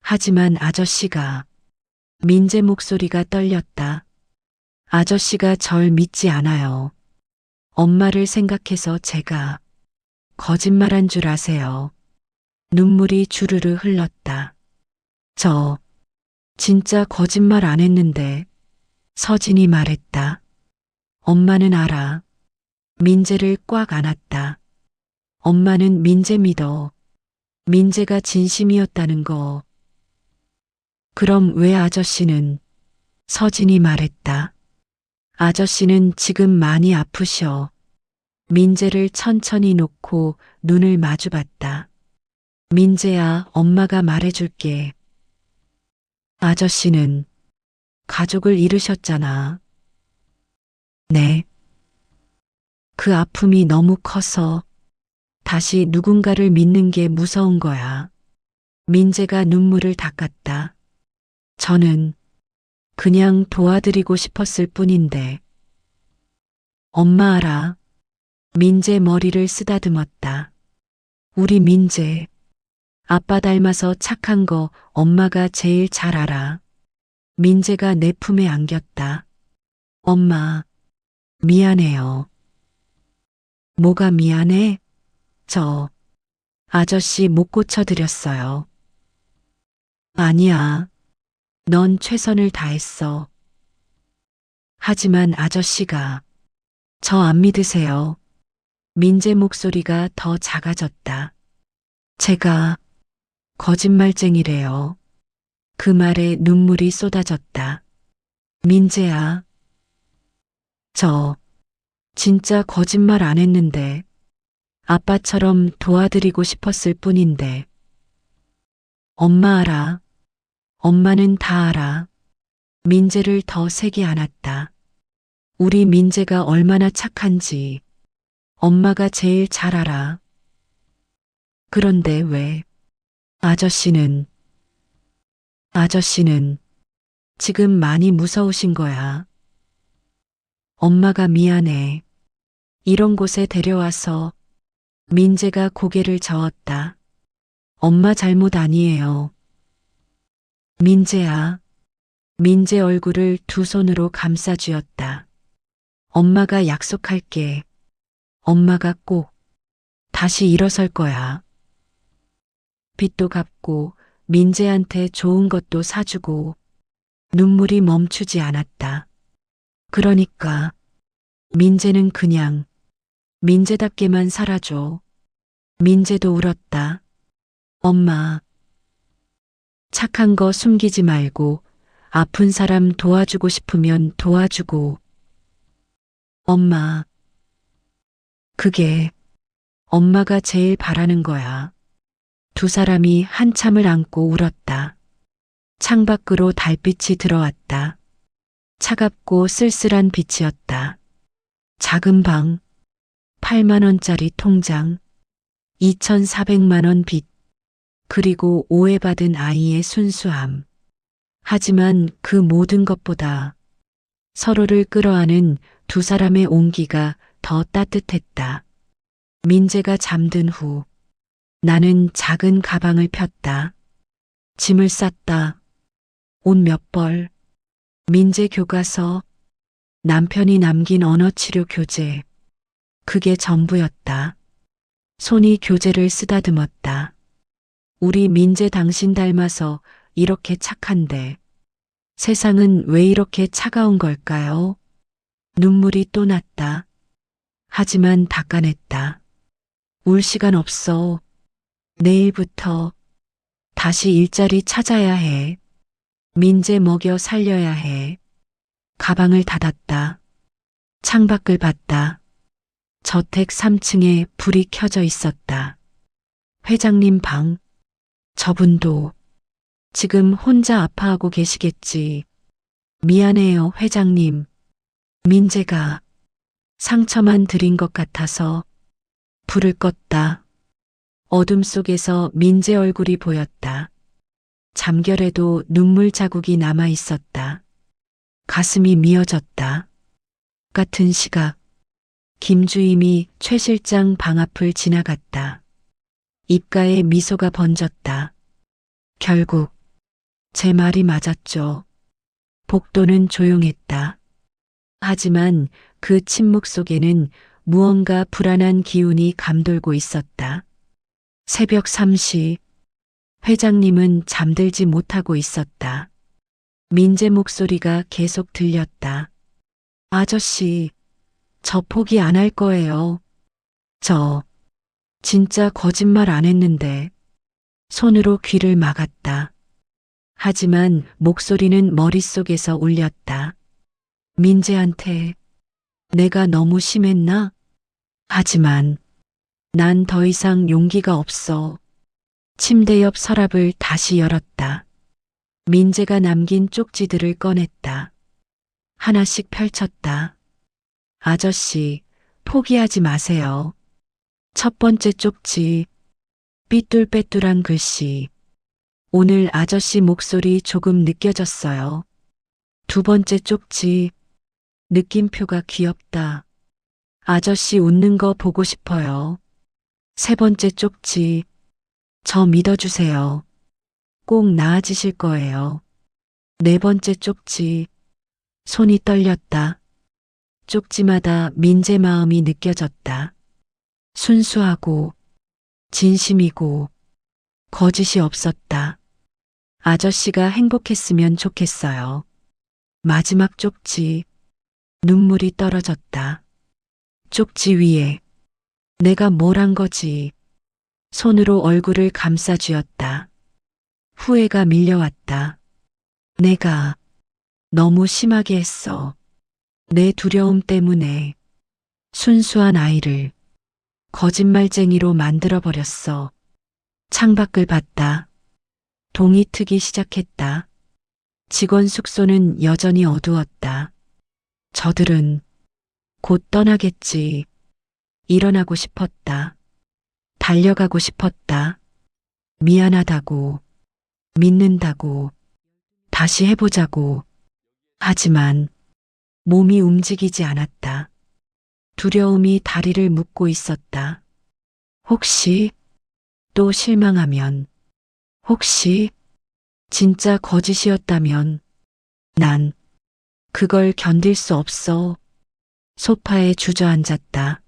하지만 아저씨가. 민재 목소리가 떨렸다. 아저씨가 절 믿지 않아요. 엄마를 생각해서 제가 거짓말한 줄 아세요. 눈물이 주르르 흘렀다. 저 진짜 거짓말 안 했는데. 서진이 말했다. 엄마는 알아. 민재를 꽉 안았다. 엄마는 민재 믿어. 민재가 진심이었다는 거. 그럼 왜 아저씨는? 서진이 말했다. 아저씨는 지금 많이 아프셔. 민재를 천천히 놓고 눈을 마주봤다. 민재야, 엄마가 말해줄게. 아저씨는 가족을 잃으셨잖아. 네. 그 아픔이 너무 커서 다시 누군가를 믿는 게 무서운 거야. 민재가 눈물을 닦았다. 저는 그냥 도와드리고 싶었을 뿐인데. 엄마 알아. 민재 머리를 쓰다듬었다. 우리 민재. 아빠 닮아서 착한 거 엄마가 제일 잘 알아. 민재가 내 품에 안겼다. 엄마, 미안해요. 뭐가 미안해? 저 아저씨 못 고쳐드렸어요. 아니야. 넌 최선을 다했어. 하지만 아저씨가 저 안 믿으세요. 민재 목소리가 더 작아졌다. 제가 거짓말쟁이래요. 그 말에 눈물이 쏟아졌다. 민재야. 저 진짜 거짓말 안 했는데 아빠처럼 도와드리고 싶었을 뿐인데. 엄마 알아. 엄마는 다 알아. 민재를 더 세게 안았다. 우리 민재가 얼마나 착한지 엄마가 제일 잘 알아. 그런데 왜 아저씨는 지금 많이 무서우신 거야. 엄마가 미안해. 이런 곳에 데려와서. 민재가 고개를 저었다. 엄마 잘못 아니에요. 민재야. 민재 얼굴을 두 손으로 감싸쥐었다. 엄마가 약속할게. 엄마가 꼭 다시 일어설 거야. 빚도 갚고 민재한테 좋은 것도 사주고. 눈물이 멈추지 않았다. 그러니까 민재는 그냥 민재답게만 살아줘. 민재도 울었다. 엄마, 착한 거 숨기지 말고 아픈 사람 도와주고 싶으면 도와주고. 엄마, 그게 엄마가 제일 바라는 거야. 두 사람이 한참을 안고 울었다. 창밖으로 달빛이 들어왔다. 차갑고 쓸쓸한 빛이었다. 작은 방, 8만 원짜리 통장, 2,400만 원 빚, 그리고 오해받은 아이의 순수함. 하지만 그 모든 것보다 서로를 끌어안은 두 사람의 온기가 더 따뜻했다. 민재가 잠든 후 나는 작은 가방을 폈다. 짐을 쌌다. 옷 몇 벌, 민재 교과서, 남편이 남긴 언어치료 교재. 그게 전부였다. 손이 교재를 쓰다듬었다. 우리 민재 당신 닮아서 이렇게 착한데 세상은 왜 이렇게 차가운 걸까요? 눈물이 또 났다. 하지만 닦아냈다. 울 시간 없어. 내일부터 다시 일자리 찾아야 해. 민재 먹여 살려야 해. 가방을 닫았다. 창밖을 봤다. 저택 3층에 불이 켜져 있었다. 회장님 방. 저분도 지금 혼자 아파하고 계시겠지. 미안해요, 회장님. 민재가 상처만 드린 것 같아서. 불을 껐다. 어둠 속에서 민재 얼굴이 보였다. 잠결에도 눈물 자국이 남아 있었다. 가슴이 미어졌다. 같은 시각 김주임이 최 실장 방 앞을 지나갔다. 입가에 미소가 번졌다. 결국 제 말이 맞았죠. 복도는 조용했다. 하지만 그 침묵 속에는 무언가 불안한 기운이 감돌고 있었다. 새벽 3시 회장님은 잠들지 못하고 있었다. 민재 목소리가 계속 들렸다. 아저씨, 저 포기 안 할 거예요. 저 진짜 거짓말 안 했는데. 손으로 귀를 막았다. 하지만 목소리는 머릿속에서 울렸다. 민재한테 내가 너무 심했나? 하지만 난 더 이상 용기가 없어. 침대 옆 서랍을 다시 열었다. 민재가 남긴 쪽지들을 꺼냈다. 하나씩 펼쳤다. 아저씨, 포기하지 마세요. 첫 번째 쪽지, 삐뚤빼뚤한 글씨. 오늘 아저씨 목소리 조금 느껴졌어요. 두 번째 쪽지, 느낌표가 귀엽다. 아저씨 웃는 거 보고 싶어요. 세 번째 쪽지, 저 믿어주세요. 꼭 나아지실 거예요. 네 번째 쪽지, 손이 떨렸다. 쪽지마다 민재 마음이 느껴졌다. 순수하고, 진심이고, 거짓이 없었다. 아저씨가 행복했으면 좋겠어요. 마지막 쪽지, 눈물이 떨어졌다. 쪽지 위에, 내가 뭘 한 거지. 손으로 얼굴을 감싸 쥐었다. 후회가 밀려왔다. 내가 너무 심하게 했어. 내 두려움 때문에 순수한 아이를 거짓말쟁이로 만들어버렸어. 창밖을 봤다. 동이 트기 시작했다. 직원 숙소는 여전히 어두웠다. 저들은 곧 떠나겠지. 일어나고 싶었다. 달려가고 싶었다. 미안하다고, 믿는다고, 다시 해보자고. 하지만 몸이 움직이지 않았다. 두려움이 다리를 묶고 있었다. 혹시 또 실망하면, 혹시 진짜 거짓이었다면 난 그걸 견딜 수 없어. 소파에 주저앉았다.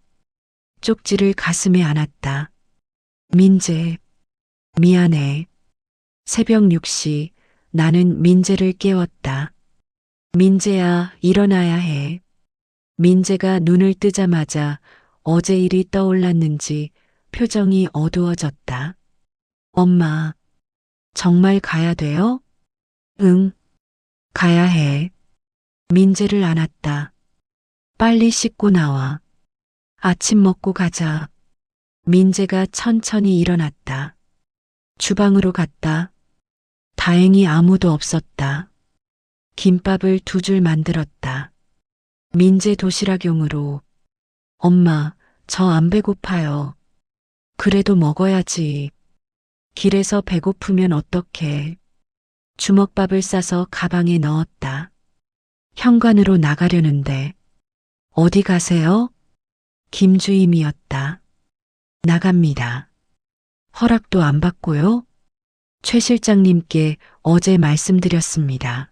쪽지를 가슴에 안았다. 민재, 미안해. 새벽 6시 나는 민재를 깨웠다. 민재야, 일어나야 해. 민재가 눈을 뜨자마자 어제 일이 떠올랐는지 표정이 어두워졌다. 엄마, 정말 가야 돼요? 응, 가야 해. 민재를 안았다. 빨리 씻고 나와. 아침 먹고 가자. 민재가 천천히 일어났다. 주방으로 갔다. 다행히 아무도 없었다. 김밥을 2줄 만들었다. 민재 도시락용으로. 엄마, 저 안 배고파요. 그래도 먹어야지. 길에서 배고프면 어떡해. 주먹밥을 싸서 가방에 넣었다. 현관으로 나가려는데. 어디 가세요? 김주임이었다. 나갑니다. 허락도 안 받고요? 최 실장님께 어제 말씀드렸습니다.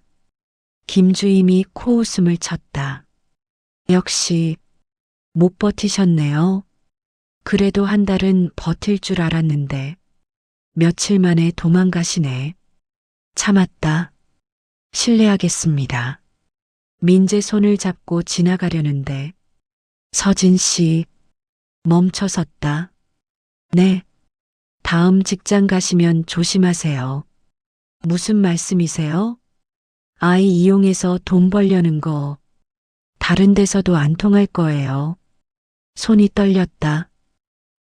김주임이 코웃음을 쳤다. 역시 못 버티셨네요. 그래도 한 달은 버틸 줄 알았는데 며칠 만에 도망가시네. 참았다. 실례하겠습니다. 민재 손을 잡고 지나가려는데 서진 씨 멈춰섰다. 네. 다음 직장 가시면 조심하세요. 무슨 말씀이세요? 아이 이용해서 돈 벌려는 거 다른 데서도 안 통할 거예요. 손이 떨렸다.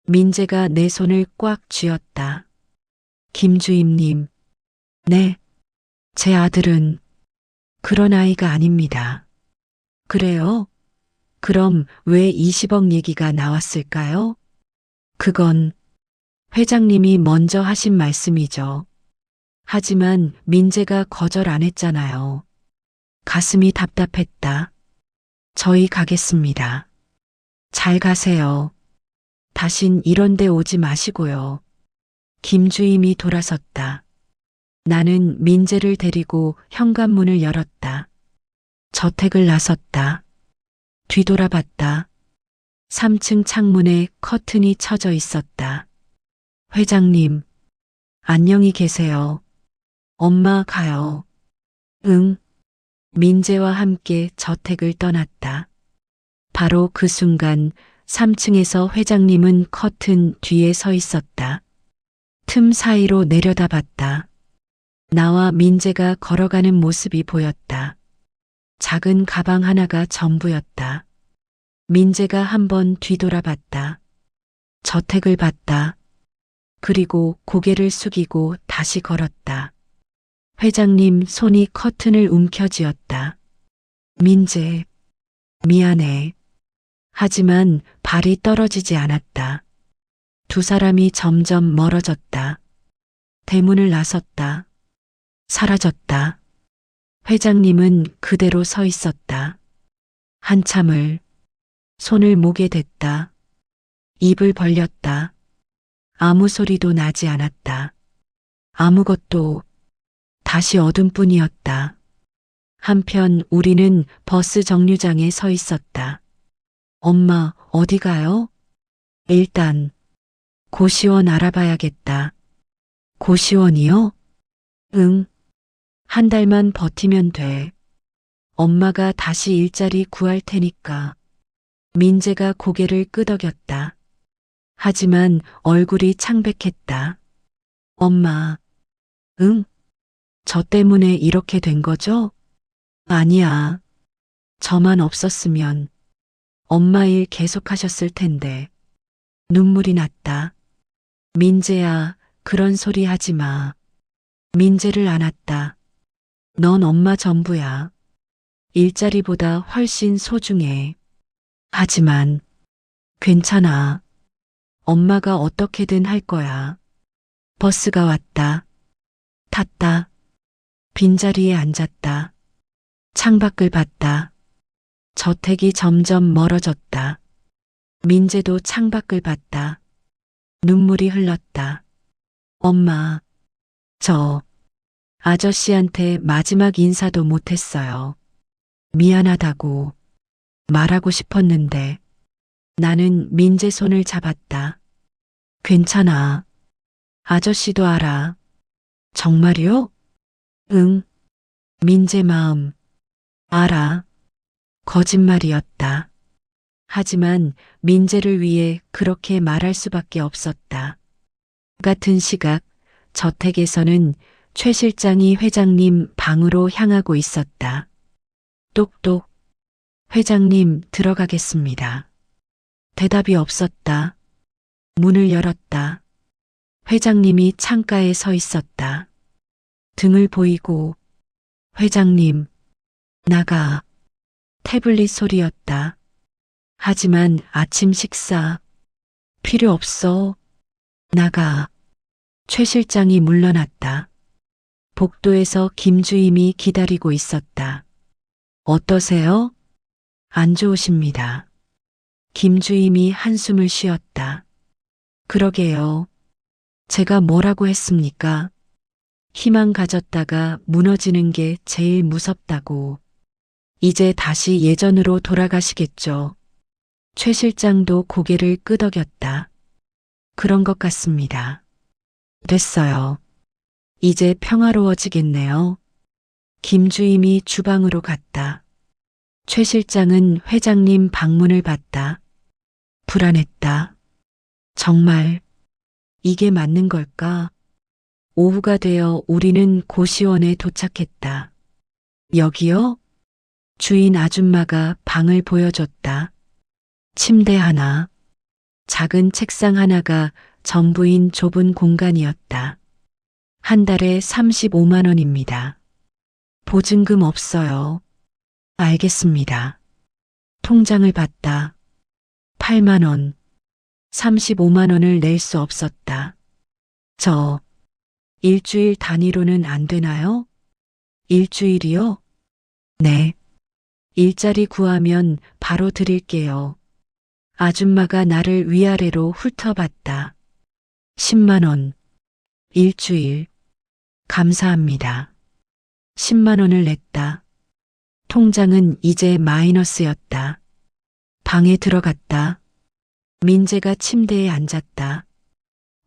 민재가 내 손을 꽉 쥐었다. 김주임님, 네, 제 아들은 그런 아이가 아닙니다. 그래요? 그럼 왜 20억 얘기가 나왔을까요? 그건 회장님이 먼저 하신 말씀이죠. 하지만 민재가 거절 안 했잖아요. 가슴이 답답했다. 저희 가겠습니다. 잘 가세요. 다신 이런 데 오지 마시고요. 김주임이 돌아섰다. 나는 민재를 데리고 현관문을 열었다. 저택을 나섰다. 뒤돌아봤다. 3층 창문에 커튼이 쳐져 있었다. 회장님, 안녕히 계세요. 엄마 가요. 응. 민재와 함께 저택을 떠났다. 바로 그 순간 3층에서 회장님은 커튼 뒤에 서 있었다. 틈 사이로 내려다봤다. 나와 민재가 걸어가는 모습이 보였다. 작은 가방 하나가 전부였다. 민재가 한번 뒤돌아봤다. 저택을 봤다. 그리고 고개를 숙이고 다시 걸었다. 회장님 손이 커튼을 움켜쥐었다. 민재, 미안해. 하지만 발이 떨어지지 않았다. 두 사람이 점점 멀어졌다. 대문을 나섰다. 사라졌다. 회장님은 그대로 서 있었다. 한참을 손을 목에 댔다. 입을 벌렸다. 아무 소리도 나지 않았다. 아무것도 다시 어둠뿐이었다. 한편 우리는 버스 정류장에 서 있었다. 엄마, 어디 가요? 일단 고시원 알아봐야겠다. 고시원이요? 응. 한 달만 버티면 돼. 엄마가 다시 일자리 구할 테니까. 민재가 고개를 끄덕였다. 하지만 얼굴이 창백했다. 엄마, 응? 저 때문에 이렇게 된 거죠? 아니야. 저만 없었으면 엄마 일 계속하셨을 텐데. 눈물이 났다. 민재야, 그런 소리 하지 마. 민재를 안았다. 넌 엄마 전부야. 일자리보다 훨씬 소중해. 하지만 괜찮아. 엄마가 어떻게든 할 거야. 버스가 왔다. 탔다. 빈자리에 앉았다. 창밖을 봤다. 저택이 점점 멀어졌다. 민재도 창밖을 봤다. 눈물이 흘렀다. 엄마, 저 아저씨한테 마지막 인사도 못했어요. 미안하다고 말하고 싶었는데 나는 민재 손을 잡았다. 괜찮아. 아저씨도 알아. 정말요? 응. 민재 마음 알아. 거짓말이었다. 하지만 민재를 위해 그렇게 말할 수밖에 없었다. 같은 시각 저택에서는 최 실장이 회장님 방으로 향하고 있었다. 똑똑. 회장님 들어가겠습니다. 대답이 없었다. 문을 열었다. 회장님이 창가에 서 있었다. 등을 보이고 회장님 나가. 태블릿 소리였다. 하지만 아침 식사 필요 없어. 나가. 최 실장이 물러났다. 복도에서 김주임이 기다리고 있었다. 어떠세요? 안 좋으십니다. 김주임이 한숨을 쉬었다. 그러게요. 제가 뭐라고 했습니까? 희망 가졌다가 무너지는 게 제일 무섭다고. 이제 다시 예전으로 돌아가시겠죠. 최 실장도 고개를 끄덕였다. 그런 것 같습니다. 됐어요. 이제 평화로워지겠네요. 김주임이 주방으로 갔다. 최 실장은 회장님 방문을 봤다. 불안했다. 정말 이게 맞는 걸까? 오후가 되어 우리는 고시원에 도착했다. 여기요? 주인 아줌마가 방을 보여줬다. 침대 하나, 작은 책상 하나가 전부인 좁은 공간이었다. 한 달에 35만 원입니다. 보증금 없어요. 알겠습니다. 통장을 봤다. 8만 원. 35만 원을 낼 수 없었다. 저 일주일 단위로는 안 되나요? 일주일이요? 네. 일자리 구하면 바로 드릴게요. 아줌마가 나를 위아래로 훑어봤다. 10만 원. 일주일. 감사합니다. 10만 원을 냈다. 통장은 이제 마이너스였다. 방에 들어갔다. 민재가 침대에 앉았다.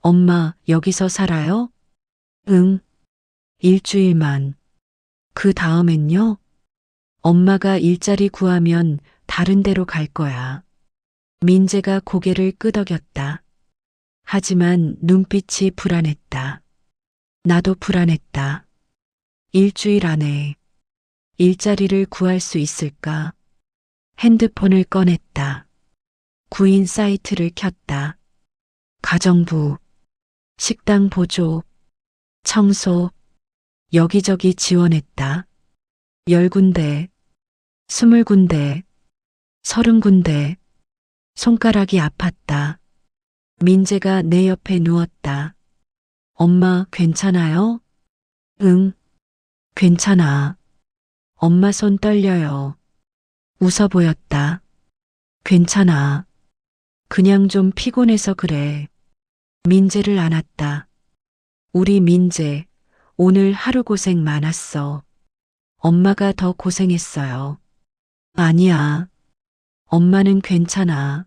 엄마, 여기서 살아요? 응. 일주일만. 그 다음엔요? 엄마가 일자리 구하면 다른 데로 갈 거야. 민재가 고개를 끄덕였다. 하지만 눈빛이 불안했다. 나도 불안했다. 일주일 안에 일자리를 구할 수 있을까? 핸드폰을 꺼냈다. 구인 사이트를 켰다. 가정부, 식당 보조, 청소, 여기저기 지원했다. 10군데, 20군데, 30군데, 손가락이 아팠다. 민재가 내 옆에 누웠다. 엄마 괜찮아요? 응, 괜찮아. 엄마 손 떨려요. 웃어 보였다. 괜찮아. 그냥 좀 피곤해서 그래. 민재를 안았다. 우리 민재, 오늘 하루 고생 많았어. 엄마가 더 고생했어요. 아니야. 엄마는 괜찮아.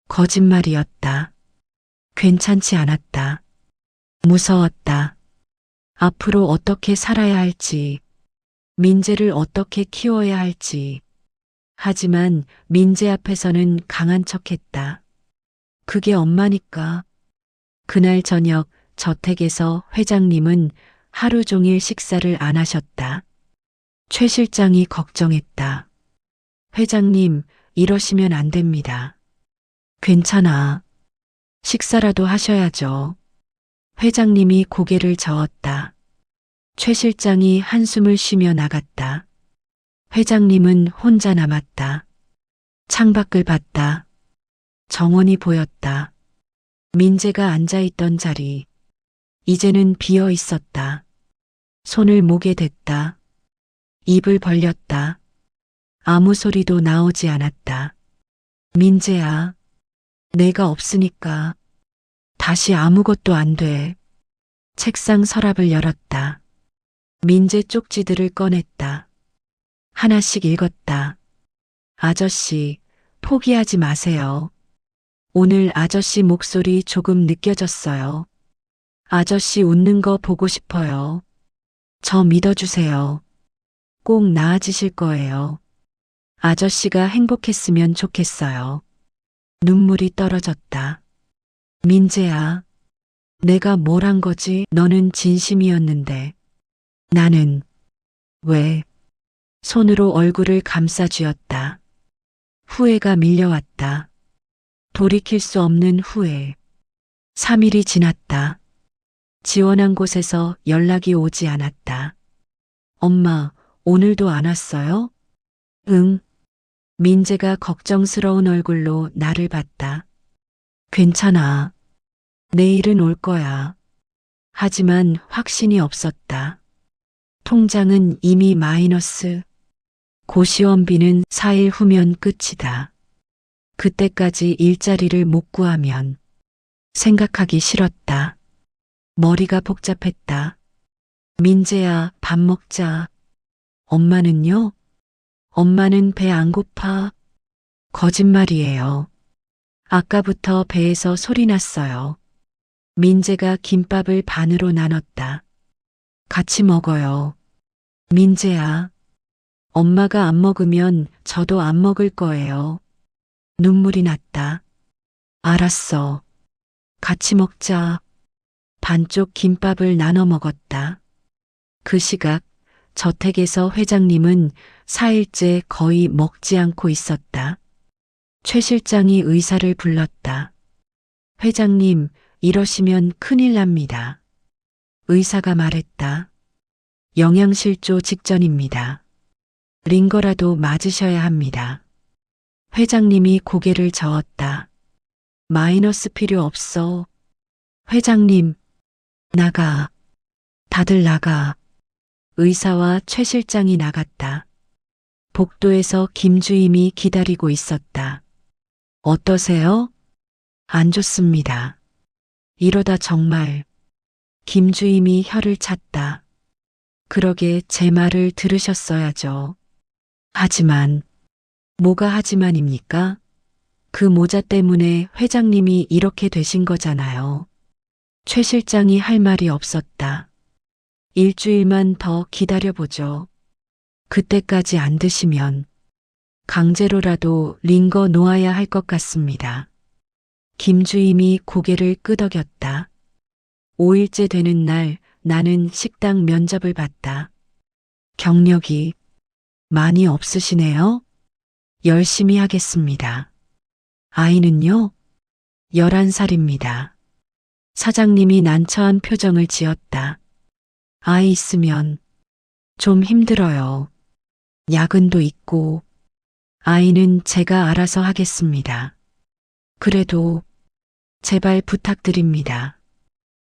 거짓말이었다. 괜찮지 않았다. 무서웠다. 앞으로 어떻게 살아야 할지, 민재를 어떻게 키워야 할지. 하지만 민재 앞에서는 강한 척했다. 그게 엄마니까. 그날 저녁 저택에서 회장님은 하루 종일 식사를 안 하셨다. 최 실장이 걱정했다. 회장님, 이러시면 안 됩니다. 괜찮아. 식사라도 하셔야죠. 회장님이 고개를 저었다. 최 실장이 한숨을 쉬며 나갔다. 회장님은 혼자 남았다. 창밖을 봤다. 정원이 보였다. 민재가 앉아있던 자리. 이제는 비어 있었다. 손을 목에 댔다. 입을 벌렸다. 아무 소리도 나오지 않았다. 민재야, 내가 없으니까 다시 아무것도 안 돼. 책상 서랍을 열었다. 민재 쪽지들을 꺼냈다. 하나씩 읽었다. 아저씨, 포기하지 마세요. 오늘 아저씨 목소리 조금 느껴졌어요. 아저씨 웃는 거 보고 싶어요. 저 믿어주세요. 꼭 나아지실 거예요. 아저씨가 행복했으면 좋겠어요. 눈물이 떨어졌다. 민재야, 내가 뭘 한 거지? 너는 진심이었는데. 나는 왜? 손으로 얼굴을 감싸 쥐었다. 후회가 밀려왔다. 돌이킬 수 없는 후회. 3일이 지났다. 지원한 곳에서 연락이 오지 않았다. 엄마, 오늘도 안 왔어요? 응. 민재가 걱정스러운 얼굴로 나를 봤다. 괜찮아. 내일은 올 거야. 하지만 확신이 없었다. 통장은 이미 마이너스. 고시원비는 4일 후면 끝이다. 그때까지 일자리를 못 구하면 생각하기 싫었다. 머리가 복잡했다. 민재야, 밥 먹자. 엄마는요? 엄마는 배 안 고파. 거짓말이에요. 아까부터 배에서 소리 났어요. 민재가 김밥을 반으로 나눴다. 같이 먹어요. 민재야, 엄마가 안 먹으면 저도 안 먹을 거예요. 눈물이 났다. 알았어. 같이 먹자. 반쪽 김밥을 나눠 먹었다. 그 시각 저택에서 회장님은 4일째 거의 먹지 않고 있었다. 최 실장이 의사를 불렀다. 회장님, 이러시면 큰일 납니다. 의사가 말했다. 영양실조 직전입니다. 링거라도 맞으셔야 합니다. 회장님이 고개를 저었다. 마이너스 필요 없어. 회장님, 나가. 다들 나가. 의사와 최 실장이 나갔다. 복도에서 김주임이 기다리고 있었다. 어떠세요? 안 좋습니다. 이러다 정말. 김주임이 혀를 찼다. 그러게 제 말을 들으셨어야죠. 하지만, 뭐가 하지만입니까? 그 모자 때문에 회장님이 이렇게 되신 거잖아요. 최 실장이 할 말이 없었다. 일주일만 더 기다려보죠. 그때까지 안 드시면 강제로라도 링거 놓아야 할 것 같습니다. 김주임이 고개를 끄덕였다. 5일째 되는 날 나는 식당 면접을 봤다. 경력이 많이 없으시네요. 열심히 하겠습니다. 아이는요? 11살입니다. 사장님이 난처한 표정을 지었다. 아이 있으면 좀 힘들어요. 야근도 있고, 아이는 제가 알아서 하겠습니다. 그래도 제발 부탁드립니다.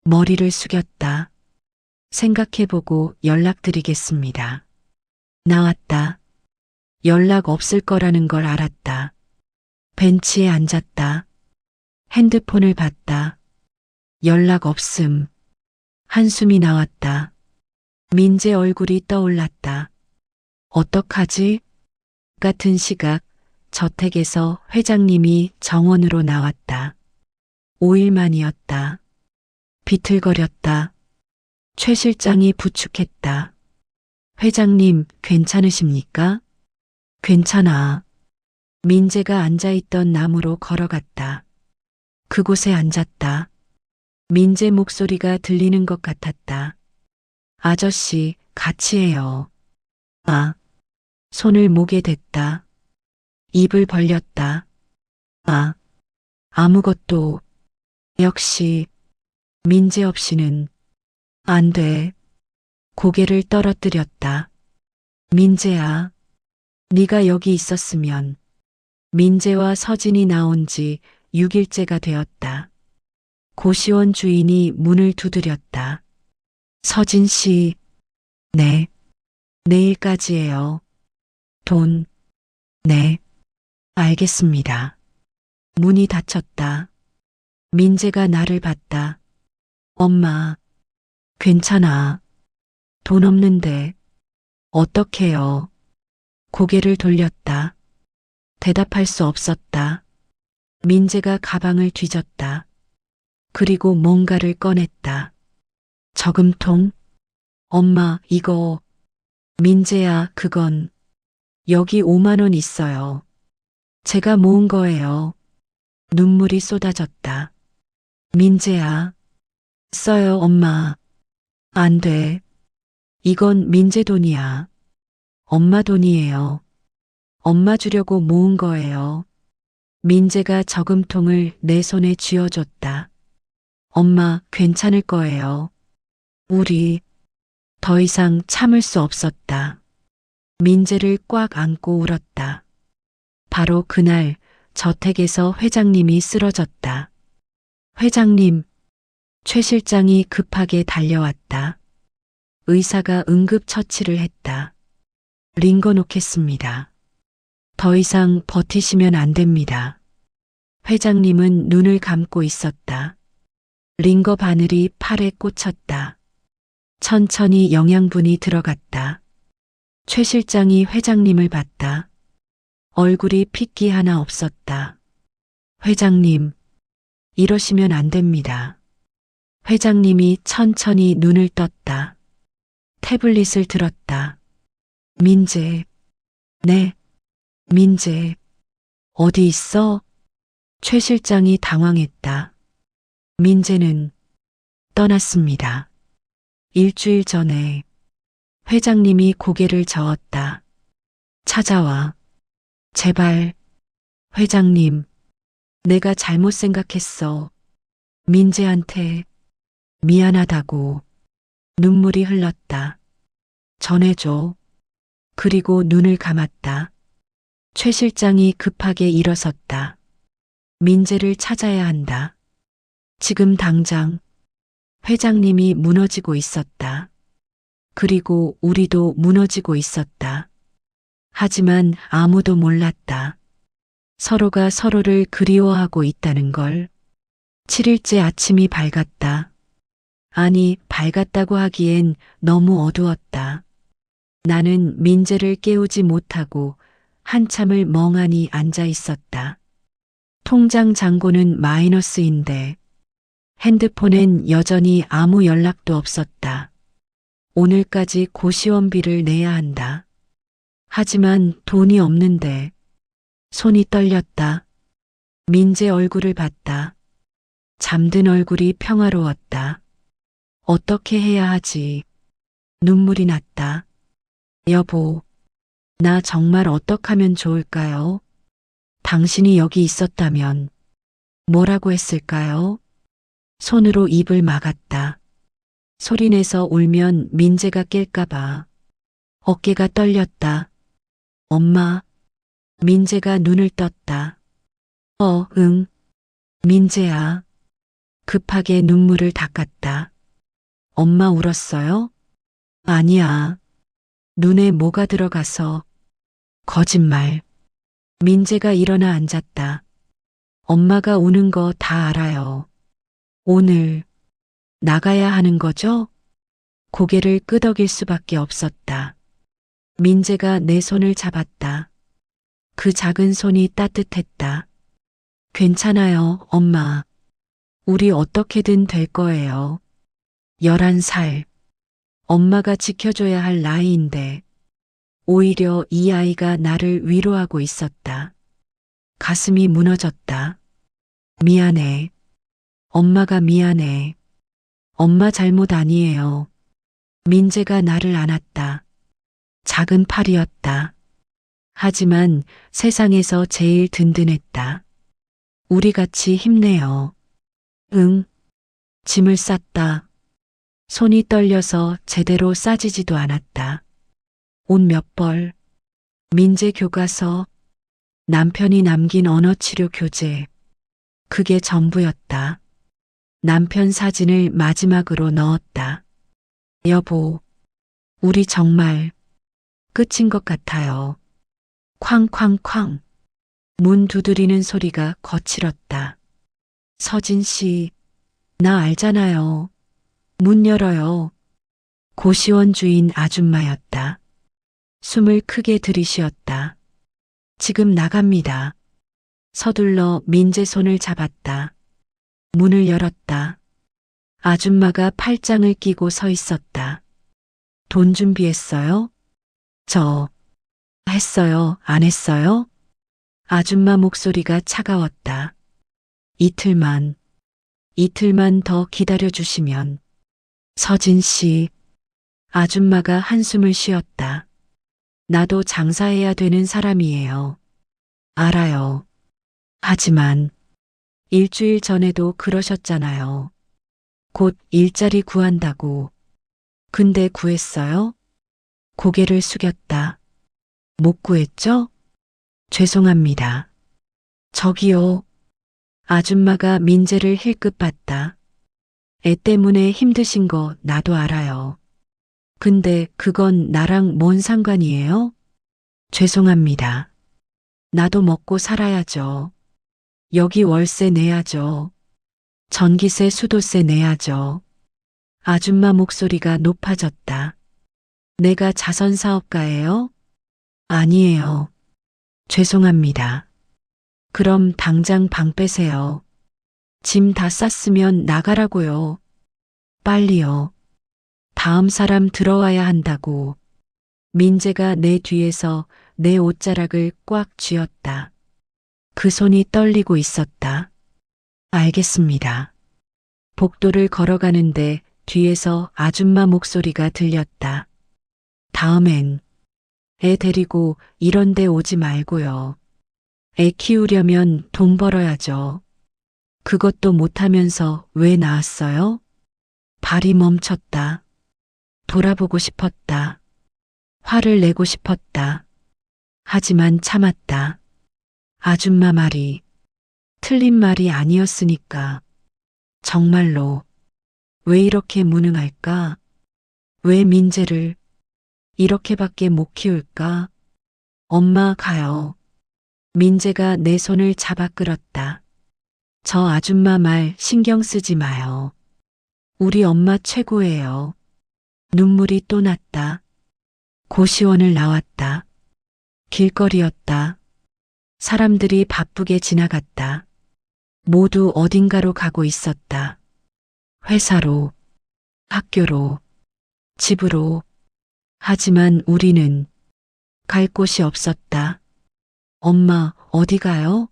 머리를 숙였다. 생각해보고 연락드리겠습니다. 나왔다. 연락 없을 거라는 걸 알았다. 벤치에 앉았다. 핸드폰을 봤다. 연락 없음. 한숨이 나왔다. 민재 얼굴이 떠올랐다. 어떡하지? 같은 시각 저택에서 회장님이 정원으로 나왔다. 5일 만이었다. 비틀거렸다. 최 실장이 부축했다. 회장님, 괜찮으십니까? 괜찮아. 민재가 앉아있던 나무로 걸어갔다. 그곳에 앉았다. 민재 목소리가 들리는 것 같았다. 아저씨, 같이 해요. 아. 손을 목에 댔다. 입을 벌렸다. 아. 아무것도. 역시 민재 없이는 안 돼. 고개를 떨어뜨렸다. 민재야, 네가 여기 있었으면. 민재와 서진이 나온 지 6일째가 되었다. 고시원 주인이 문을 두드렸다. 서진 씨, 네. 내일까지예요. 돈, 네. 알겠습니다. 문이 닫혔다. 민재가 나를 봤다. 엄마, 괜찮아. 돈 없는데. 어떡해요. 고개를 돌렸다. 대답할 수 없었다. 민재가 가방을 뒤졌다. 그리고 뭔가를 꺼냈다. 저금통? 엄마, 이거. 민재야, 그건. 여기 5만 원 있어요. 제가 모은 거예요. 눈물이 쏟아졌다. 민재야. 써요, 엄마. 안 돼. 이건 민재 돈이야. 엄마 돈이에요. 엄마 주려고 모은 거예요. 민재가 저금통을 내 손에 쥐어줬다. 엄마, 괜찮을 거예요. 우리 더 이상 참을 수 없었다. 민재를 꽉 안고 울었다. 바로 그날 저택에서 회장님이 쓰러졌다. 회장님, 최 실장이 급하게 달려왔다. 의사가 응급처치를 했다. 링거 놓겠습니다. 더 이상 버티시면 안 됩니다. 회장님은 눈을 감고 있었다. 링거 바늘이 팔에 꽂혔다. 천천히 영양분이 들어갔다. 최 실장이 회장님을 봤다. 얼굴이 핏기 하나 없었다. 회장님, 이러시면 안 됩니다. 회장님이 천천히 눈을 떴다. 태블릿을 들었다. 민재. 네. 민재. 어디 있어? 최 실장이 당황했다. 민재는 떠났습니다. 일주일 전에. 회장님이 고개를 저었다. 찾아와. 제발. 회장님. 내가 잘못 생각했어. 민재한테 미안하다고. 눈물이 흘렀다. 전해줘. 그리고 눈을 감았다. 최 실장이 급하게 일어섰다. 민재를 찾아야 한다. 지금 당장. 회장님이 무너지고 있었다. 그리고 우리도 무너지고 있었다. 하지만 아무도 몰랐다. 서로가 서로를 그리워하고 있다는 걸. 7일째 아침이 밝았다. 아니, 밝았다고 하기엔 너무 어두웠다. 나는 민재를 깨우지 못하고 한참을 멍하니 앉아 있었다. 통장 잔고는 마이너스인데 핸드폰엔 여전히 아무 연락도 없었다. 오늘까지 고시원비를 내야 한다. 하지만 돈이 없는데 손이 떨렸다. 민재 얼굴을 봤다. 잠든 얼굴이 평화로웠다. 어떻게 해야 하지? 눈물이 났다. 여보, 나 정말 어떡하면 좋을까요? 당신이 여기 있었다면 뭐라고 했을까요? 손으로 입을 막았다. 소리내서 울면 민재가 깰까봐. 어깨가 떨렸다. 엄마. 민재가 눈을 떴다. 응. 민재야. 급하게 눈물을 닦았다. 엄마 울었어요? 아니야. 눈에 뭐가 들어가서. 거짓말. 민재가 일어나 앉았다. 엄마가 우는 거 다 알아요. 오늘 나가야 하는 거죠? 고개를 끄덕일 수밖에 없었다. 민재가 내 손을 잡았다. 그 작은 손이 따뜻했다. 괜찮아요, 엄마. 우리 어떻게든 될 거예요. 11살. 엄마가 지켜줘야 할 나이인데 오히려 이 아이가 나를 위로하고 있었다. 가슴이 무너졌다. 미안해. 엄마가 미안해. 엄마 잘못 아니에요. 민재가 나를 안았다. 작은 팔이었다. 하지만 세상에서 제일 든든했다. 우리 같이 힘내요. 응. 짐을 쌌다. 손이 떨려서 제대로 싸지지도 않았다. 옷 몇 벌, 민재 교과서, 남편이 남긴 언어치료 교재. 그게 전부였다. 남편 사진을 마지막으로 넣었다. 여보, 우리 정말 끝인 것 같아요. 쾅쾅쾅. 문 두드리는 소리가 거칠었다. 서진 씨, 나 알잖아요. 문 열어요. 고시원 주인 아줌마였다. 숨을 크게 들이쉬었다. 지금 나갑니다. 서둘러 민재 손을 잡았다. 문을 열었다. 아줌마가 팔짱을 끼고 서 있었다. 돈 준비했어요? 저 했어요, 안 했어요? 아줌마 목소리가 차가웠다. 이틀만 더 기다려주시면. 서진 씨. 아줌마가 한숨을 쉬었다. 나도 장사해야 되는 사람이에요. 알아요. 하지만 일주일 전에도 그러셨잖아요. 곧 일자리 구한다고. 근데 구했어요? 고개를 숙였다. 못 구했죠? 죄송합니다. 저기요. 아줌마가 민재를 힐끗 봤다. 애 때문에 힘드신 거 나도 알아요. 근데 그건 나랑 뭔 상관이에요? 죄송합니다. 나도 먹고 살아야죠. 여기 월세 내야죠. 전기세, 수도세 내야죠. 아줌마 목소리가 높아졌다. 내가 자선사업가예요? 아니에요. 죄송합니다. 그럼 당장 방 빼세요. 짐 다 쌌으면 나가라고요. 빨리요. 다음 사람 들어와야 한다고. 민재가 내 뒤에서 내 옷자락을 꽉 쥐었다. 그 손이 떨리고 있었다. 알겠습니다. 복도를 걸어가는데 뒤에서 아줌마 목소리가 들렸다. 다음엔 애 데리고 이런 데 오지 말고요. 애 키우려면 돈 벌어야죠. 그것도 못하면서 왜 나왔어요? 발이 멈췄다. 돌아보고 싶었다. 화를 내고 싶었다. 하지만 참았다. 아줌마 말이 틀린 말이 아니었으니까. 정말로 왜 이렇게 무능할까? 왜 민재를 이렇게밖에 못 키울까? 엄마 가요. 민재가 내 손을 잡아 끌었다. 저 아줌마 말 신경 쓰지 마요. 우리 엄마 최고예요. 눈물이 또 났다. 고시원을 나왔다. 길거리였다. 사람들이 바쁘게 지나갔다. 모두 어딘가로 가고 있었다. 회사로, 학교로, 집으로. 하지만 우리는 갈 곳이 없었다. 엄마, 어디 가요?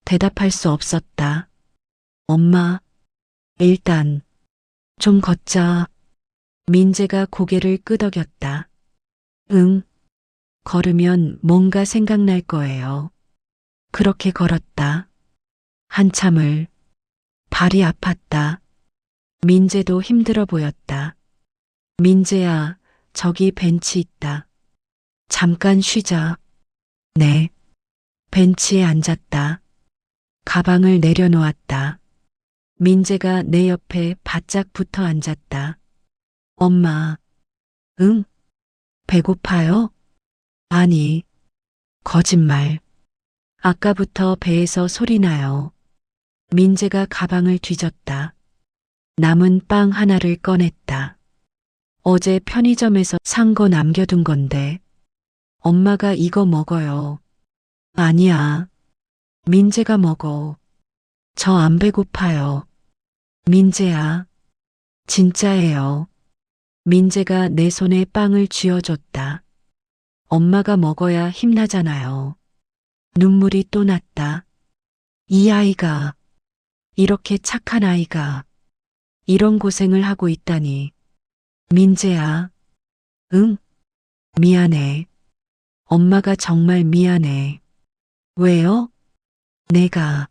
대답할 수 없었다. 엄마, 일단 좀 걷자. 민재가 고개를 끄덕였다. 응, 걸으면 뭔가 생각날 거예요. 그렇게 걸었다. 한참을. 발이 아팠다. 민재도 힘들어 보였다. 민재야, 저기 벤치 있다. 잠깐 쉬자. 네. 벤치에 앉았다. 가방을 내려놓았다. 민재가 내 옆에 바짝 붙어 앉았다. 엄마. 응? 배고파요? 아니. 거짓말. 아까부터 배에서 소리 나요. 민재가 가방을 뒤졌다. 남은 빵 하나를 꺼냈다. 어제 편의점에서 산 거 남겨둔 건데. 엄마가 이거 먹어요. 아니야. 민재가 먹어. 저 안 배고파요. 민재야. 진짜예요. 민재가 내 손에 빵을 쥐어줬다. 엄마가 먹어야 힘나잖아요. 눈물이 또 났다. 이 아이가, 이렇게 착한 아이가, 이런 고생을 하고 있다니. 민재야. 응? 미안해. 엄마가 정말 미안해. 왜요? 내가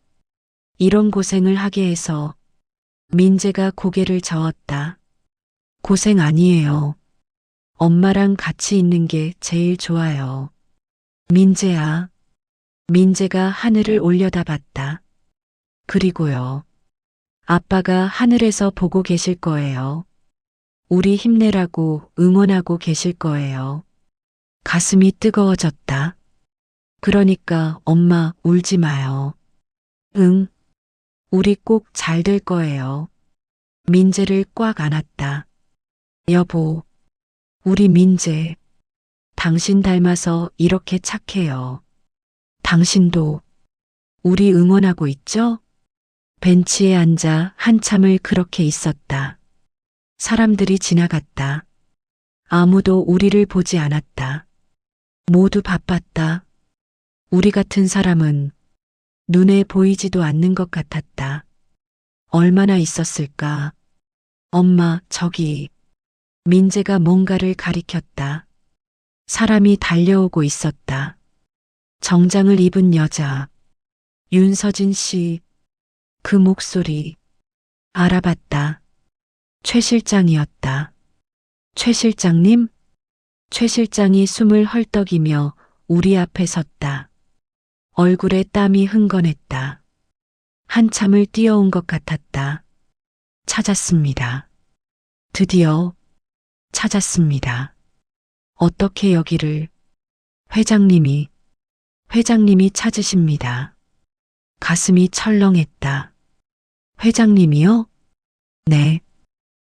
이런 고생을 하게 해서. 민재가 고개를 저었다. 고생 아니에요. 엄마랑 같이 있는 게 제일 좋아요. 민재야. 민재가 하늘을 올려다봤다. 그리고요. 아빠가 하늘에서 보고 계실 거예요. 우리 힘내라고 응원하고 계실 거예요. 가슴이 뜨거워졌다. 그러니까 엄마 울지 마요. 응. 우리 꼭 잘 될 거예요. 민재를 꽉 안았다. 여보. 우리 민재. 당신 닮아서 이렇게 착해요. 당신도 우리 응원하고 있죠? 벤치에 앉아 한참을 그렇게 있었다. 사람들이 지나갔다. 아무도 우리를 보지 않았다. 모두 바빴다. 우리 같은 사람은 눈에 보이지도 않는 것 같았다. 얼마나 있었을까? 엄마, 저기. 민재가 뭔가를 가리켰다. 사람이 달려오고 있었다. 정장을 입은 여자. 윤서진 씨. 그 목소리. 알아봤다. 최 실장이었다. 최 실장님? 최 실장이 숨을 헐떡이며 우리 앞에 섰다. 얼굴에 땀이 흥건했다. 한참을 뛰어온 것 같았다. 찾았습니다. 드디어 찾았습니다. 어떻게 여기를? 회장님이 찾으십니다. 가슴이 철렁했다. 회장님이요? 네.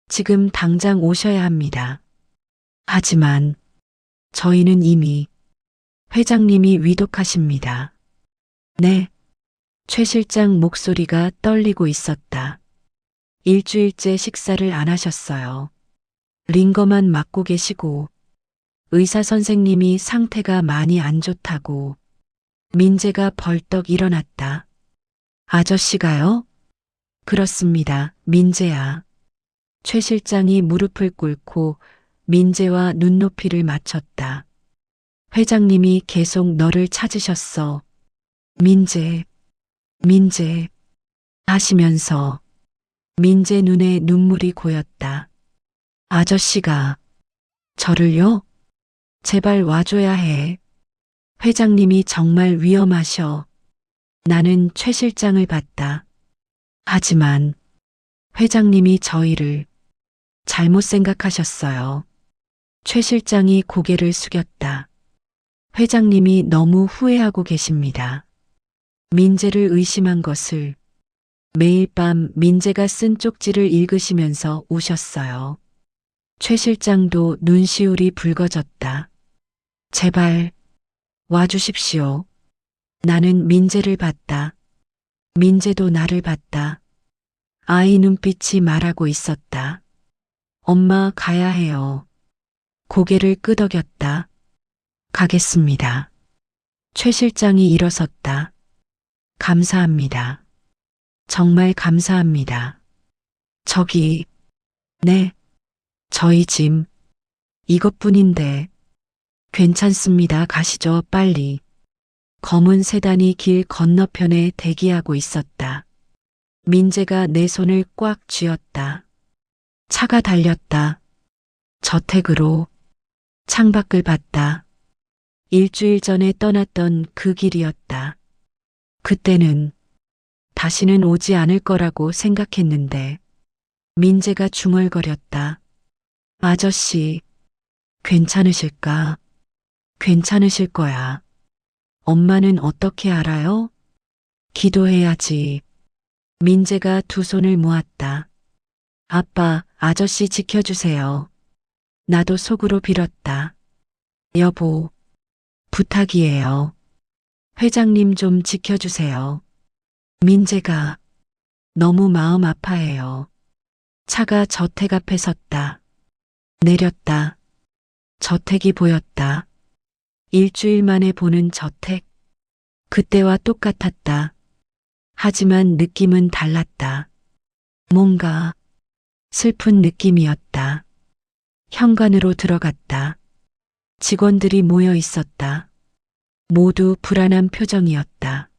지금 당장 오셔야 합니다. 하지만 저희는 이미 회장님이 위독하십니다. 네. 최 실장 목소리가 떨리고 있었다. 일주일째 식사를 안 하셨어요. 링거만 맞고 계시고 의사 선생님이 상태가 많이 안 좋다고. 민재가 벌떡 일어났다. 아저씨가요? 그렇습니다, 민재야. 최 실장이 무릎을 꿇고 민재와 눈높이를 맞췄다. 회장님이 계속 너를 찾으셨어. 민재, 민재 하시면서 민재 눈에 눈물이 고였다. 아저씨가 저를요? 제발 와줘야 해. 회장님이 정말 위험하셔. 나는 최 실장을 봤다. 하지만 회장님이 저희를 잘못 생각하셨어요. 최 실장이 고개를 숙였다. 회장님이 너무 후회하고 계십니다. 민재를 의심한 것을. 매일 밤 민재가 쓴 쪽지를 읽으시면서 우셨어요. 최 실장도 눈시울이 붉어졌다. 제발 와주십시오. 나는 민재를 봤다. 민재도 나를 봤다. 아이 눈빛이 말하고 있었다. 엄마 가야 해요. 고개를 끄덕였다. 가겠습니다. 최 실장이 일어섰다. 감사합니다. 정말 감사합니다. 저기, 네, 저희 짐, 이것뿐인데. 괜찮습니다. 가시죠, 빨리. 검은 세단이 길 건너편에 대기하고 있었다. 민재가 내 손을 꽉 쥐었다. 차가 달렸다. 저택으로. 창밖을 봤다. 일주일 전에 떠났던 그 길이었다. 그때는 다시는 오지 않을 거라고 생각했는데 민재가 중얼거렸다. 아저씨, 괜찮으실까? 괜찮으실 거야. 엄마는 어떻게 알아요? 기도해야지. 민재가 두 손을 모았다. 아빠, 아저씨 지켜주세요. 나도 속으로 빌었다. 여보, 부탁이에요. 회장님 좀 지켜주세요. 민재가 너무 마음 아파해요. 차가 저택 앞에 섰다. 내렸다. 저택이 보였다. 일주일 만에 보는 저택. 그때와 똑같았다. 하지만 느낌은 달랐다. 뭔가 슬픈 느낌이었다. 현관으로 들어갔다. 직원들이 모여 있었다. 모두 불안한 표정이었다.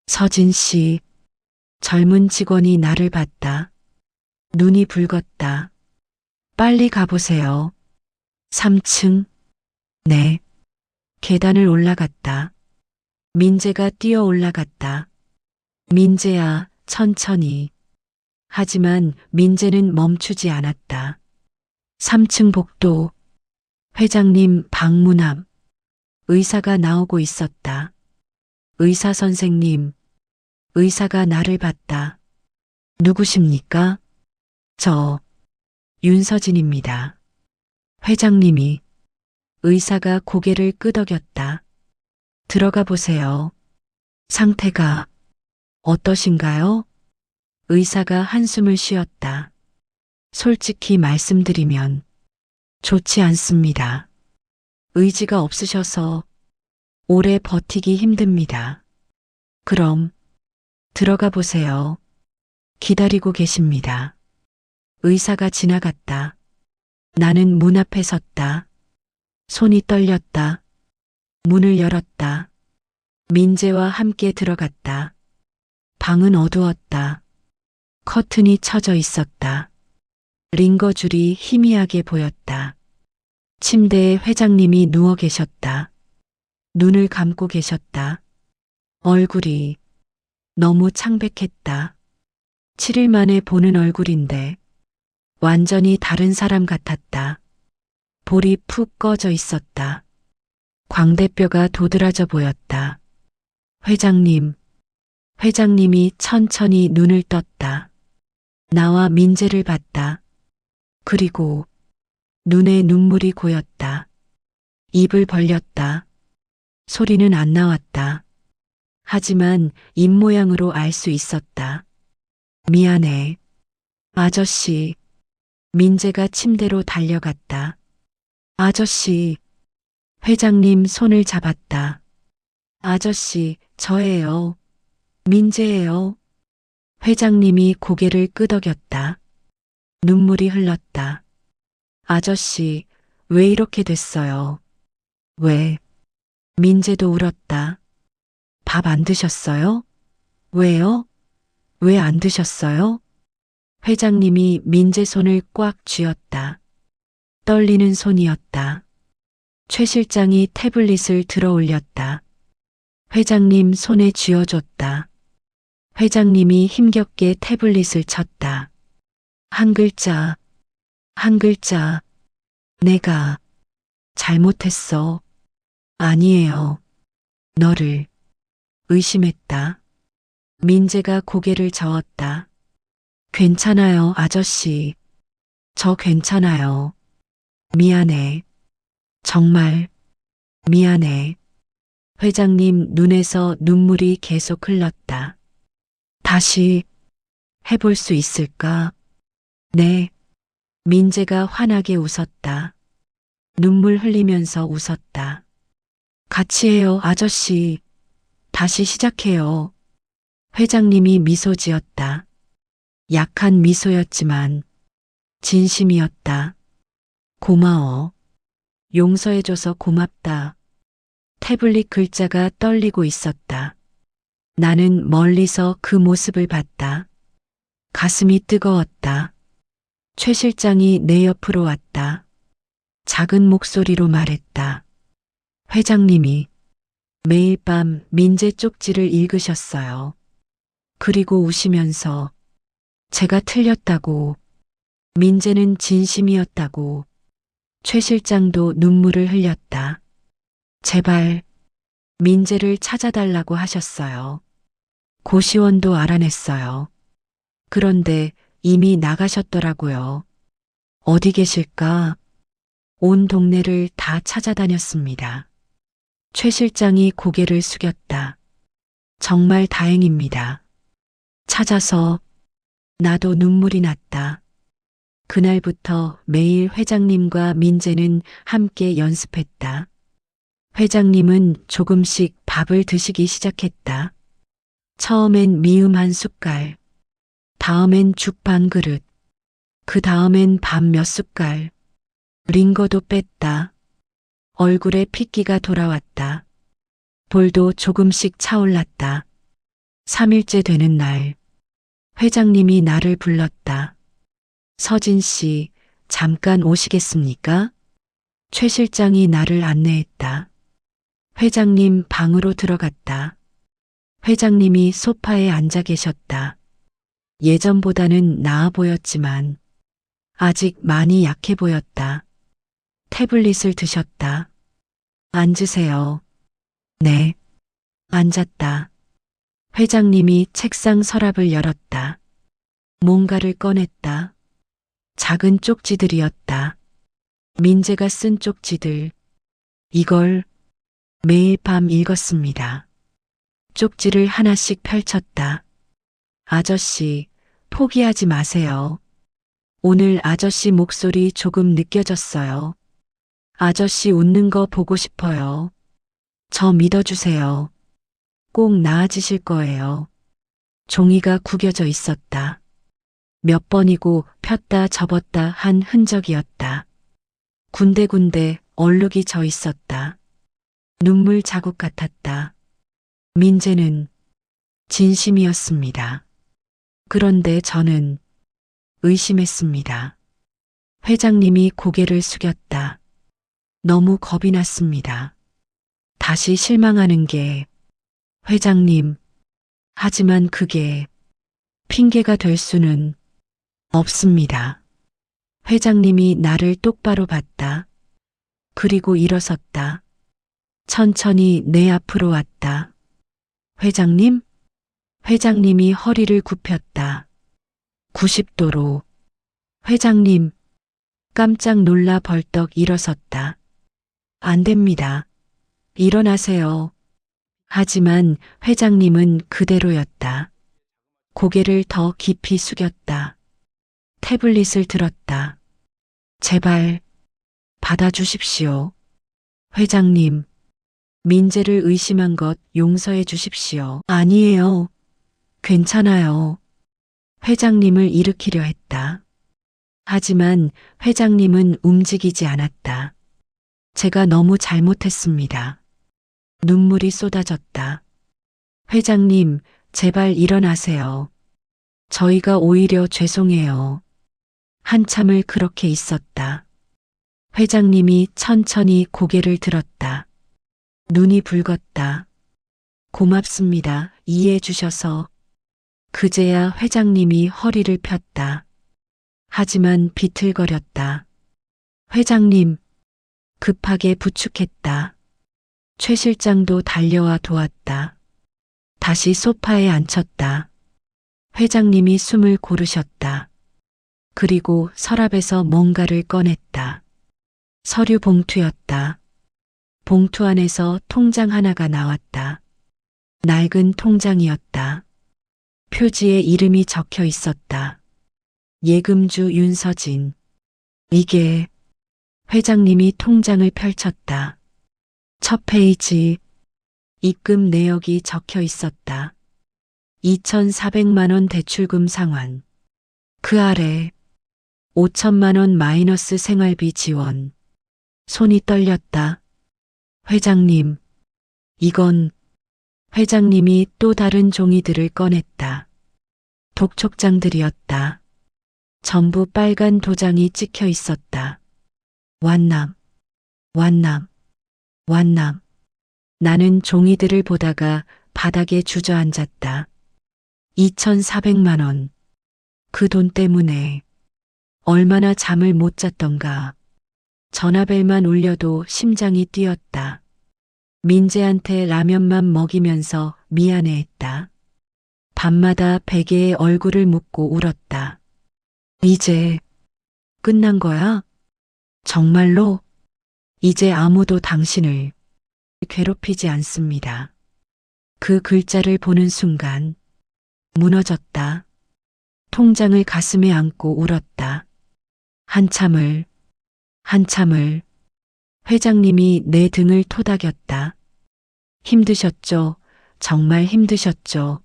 서진 씨, 젊은 직원이 나를 봤다. 눈이 붉었다. 빨리 가보세요. 3층. 네. 계단을 올라갔다. 민재가 뛰어 올라갔다. 민재야, 천천히. 하지만 민재는 멈추지 않았다. 3층 복도. 회장님 방문 앞. 의사가 나오고 있었다. 의사 선생님. 의사가 나를 봤다. 누구십니까? 저, 윤서진입니다. 회장님이. 의사가 고개를 끄덕였다. 들어가 보세요. 상태가 어떠신가요? 의사가 한숨을 쉬었다. 솔직히 말씀드리면 좋지 않습니다. 의지가 없으셔서 오래 버티기 힘듭니다. 그럼 들어가 보세요. 기다리고 계십니다. 의사가 지나갔다. 나는 문 앞에 섰다. 손이 떨렸다. 문을 열었다. 민재와 함께 들어갔다. 방은 어두웠다. 커튼이 쳐져 있었다. 링거줄이 희미하게 보였다. 침대에 회장님이 누워 계셨다. 눈을 감고 계셨다. 얼굴이 너무 창백했다. 7일 만에 보는 얼굴인데 완전히 다른 사람 같았다. 볼이 푹 꺼져 있었다. 광대뼈가 도드라져 보였다. 회장님. 회장님이 천천히 눈을 떴다. 나와 민재를 봤다. 그리고 눈에 눈물이 고였다. 입을 벌렸다. 소리는 안 나왔다. 하지만 입모양으로 알 수 있었다. 미안해. 아저씨. 민재가 침대로 달려갔다. 아저씨. 회장님 손을 잡았다. 아저씨, 저예요. 민재예요. 회장님이 고개를 끄덕였다. 눈물이 흘렀다. 아저씨, 왜 이렇게 됐어요? 왜? 민재도 울었다. 밥 안 드셨어요? 왜요? 왜 안 드셨어요? 회장님이 민재 손을 꽉 쥐었다. 떨리는 손이었다. 최 실장이 태블릿을 들어 올렸다. 회장님 손에 쥐어줬다. 회장님이 힘겹게 태블릿을 쳤다. 한 글자, 한 글자. 내가 잘못했어. 아니에요. 너를 의심했다. 민재가 고개를 저었다. 괜찮아요, 아저씨. 저 괜찮아요. 미안해. 정말 미안해. 회장님 눈에서 눈물이 계속 흘렀다. 다시 해볼 수 있을까? 네. 민재가 환하게 웃었다. 눈물 흘리면서 웃었다. 같이 해요, 아저씨. 다시 시작해요. 회장님이 미소 지었다. 약한 미소였지만 진심이었다. 고마워. 용서해줘서 고맙다. 태블릿 글자가 떨리고 있었다. 나는 멀리서 그 모습을 봤다. 가슴이 뜨거웠다. 최 실장이 내 옆으로 왔다. 작은 목소리로 말했다. 회장님이 매일 밤 민재 쪽지를 읽으셨어요. 그리고 우시면서 제가 틀렸다고, 민재는 진심이었다고. 최 실장도 눈물을 흘렸다. 제발 민재를 찾아달라고 하셨어요. 고시원도 알아냈어요. 그런데 이미 나가셨더라고요. 어디 계실까? 온 동네를 다 찾아다녔습니다. 최 실장이 고개를 숙였다. 정말 다행입니다. 찾아서 나도 눈물이 났다. 그날부터 매일 회장님과 민재는 함께 연습했다. 회장님은 조금씩 밥을 드시기 시작했다. 처음엔 미음 한 숟갈, 다음엔 죽 반 그릇, 그 다음엔 밥 몇 숟갈, 링거도 뺐다. 얼굴에 핏기가 돌아왔다. 볼도 조금씩 차올랐다. 3일째 되는 날, 회장님이 나를 불렀다. 서진 씨, 잠깐 오시겠습니까? 최 실장이 나를 안내했다. 회장님 방으로 들어갔다. 회장님이 소파에 앉아 계셨다. 예전보다는 나아 보였지만 아직 많이 약해 보였다. 태블릿을 드셨다. 앉으세요. 네. 앉았다. 회장님이 책상 서랍을 열었다. 뭔가를 꺼냈다. 작은 쪽지들이었다. 민재가 쓴 쪽지들. 이걸 매일 밤 읽었습니다. 쪽지를 하나씩 펼쳤다. 아저씨, 포기하지 마세요. 오늘 아저씨 목소리 조금 느껴졌어요. 아저씨 웃는 거 보고 싶어요. 저 믿어주세요. 꼭 나아지실 거예요. 종이가 구겨져 있었다. 몇 번이고 폈다 접었다 한 흔적이었다. 군데군데 얼룩이 져 있었다. 눈물 자국 같았다. 민재는 진심이었습니다. 그런데 저는 의심했습니다. 회장님이 고개를 숙였다. 너무 겁이 났습니다. 다시 실망하는 게 회장님, 하지만 그게 핑계가 될 수는 없습니다. 회장님이 나를 똑바로 봤다. 그리고 일어섰다. 천천히 내 앞으로 왔다. 회장님? 회장님이 허리를 굽혔다. 90도로. 회장님, 깜짝 놀라 벌떡 일어섰다. 안 됩니다. 일어나세요. 하지만 회장님은 그대로였다. 고개를 더 깊이 숙였다. 태블릿을 들었다. 제발 받아주십시오. 회장님, 민재를 의심한 것 용서해 주십시오. 아니에요. 괜찮아요. 회장님을 일으키려 했다. 하지만 회장님은 움직이지 않았다. 제가 너무 잘못했습니다. 눈물이 쏟아졌다. 회장님, 제발 일어나세요. 저희가 오히려 죄송해요. 한참을 그렇게 있었다. 회장님이 천천히 고개를 들었다. 눈이 붉었다. 고맙습니다. 이해해 주셔서. 그제야 회장님이 허리를 폈다. 하지만 비틀거렸다. 회장님, 급하게 부축했다. 최 실장도 달려와 도왔다. 다시 소파에 앉혔다. 회장님이 숨을 고르셨다. 그리고 서랍에서 뭔가를 꺼냈다. 서류 봉투였다. 봉투 안에서 통장 하나가 나왔다. 낡은 통장이었다. 표지에 이름이 적혀 있었다. 예금주 윤서진. 이게 회장님이 통장을 펼쳤다. 첫 페이지. 입금 내역이 적혀 있었다. 2,400만 원 대출금 상환. 그 아래 5천만 원 마이너스 생활비 지원. 손이 떨렸다. 회장님, 이건 회장님이 또 다른 종이들을 꺼냈다. 독촉장들이었다. 전부 빨간 도장이 찍혀 있었다. 완남, 완남, 완남. 나는 종이들을 보다가 바닥에 주저앉았다. 2,400만 원. 그 돈 때문에 얼마나 잠을 못 잤던가. 전화벨만 울려도 심장이 뛰었다. 민재한테 라면만 먹이면서 미안해했다. 밤마다 베개에 얼굴을 묻고 울었다. 이제 끝난 거야? 정말로? 이제 아무도 당신을 괴롭히지 않습니다. 그 글자를 보는 순간 무너졌다. 통장을 가슴에 안고 울었다. 한참을 회장님이 내 등을 토닥였다. 힘드셨죠? 정말 힘드셨죠?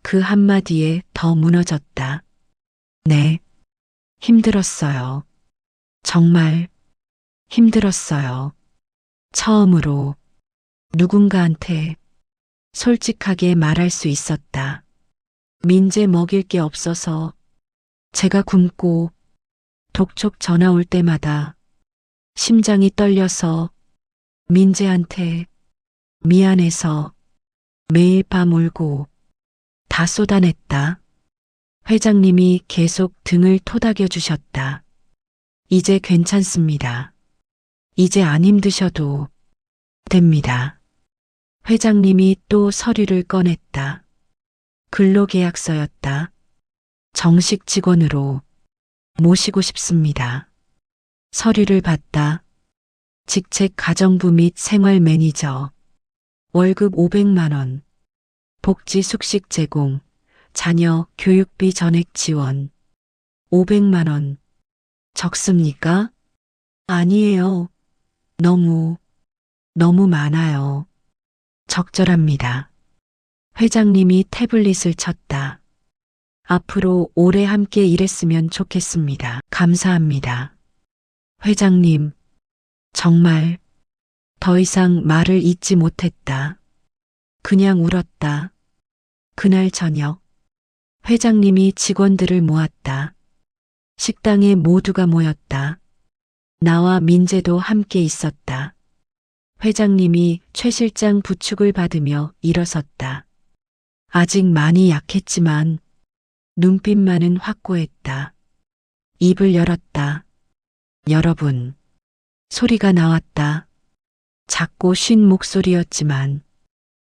그 한마디에 더 무너졌다. 네, 힘들었어요. 정말 힘들었어요. 처음으로 누군가한테 솔직하게 말할 수 있었다. 민재 먹일 게 없어서 제가 굶고 독촉 전화 올 때마다 심장이 떨려서 민재한테 미안해서 매일 밤 울고 다 쏟아냈다. 회장님이 계속 등을 토닥여 주셨다. 이제 괜찮습니다. 이제 안 힘드셔도 됩니다. 회장님이 또 서류를 꺼냈다. 근로계약서였다. 정식 직원으로 모시고 싶습니다. 서류를 받다. 직책 가정부 및 생활 매니저. 월급 500만 원. 복지 숙식 제공. 자녀 교육비 전액 지원. 500만 원. 적습니까? 아니에요. 너무 많아요. 적절합니다. 회장님이 태블릿을 쳤다. 앞으로 오래 함께 일했으면 좋겠습니다. 감사합니다. 회장님, 정말 더 이상 말을 잇지 못했다. 그냥 울었다. 그날 저녁, 회장님이 직원들을 모았다. 식당에 모두가 모였다. 나와 민재도 함께 있었다. 회장님이 최 실장 부축을 받으며 일어섰다. 아직 많이 약했지만 눈빛만은 확고했다. 입을 열었다. 여러분. 소리가 나왔다. 작고 쉰 목소리였지만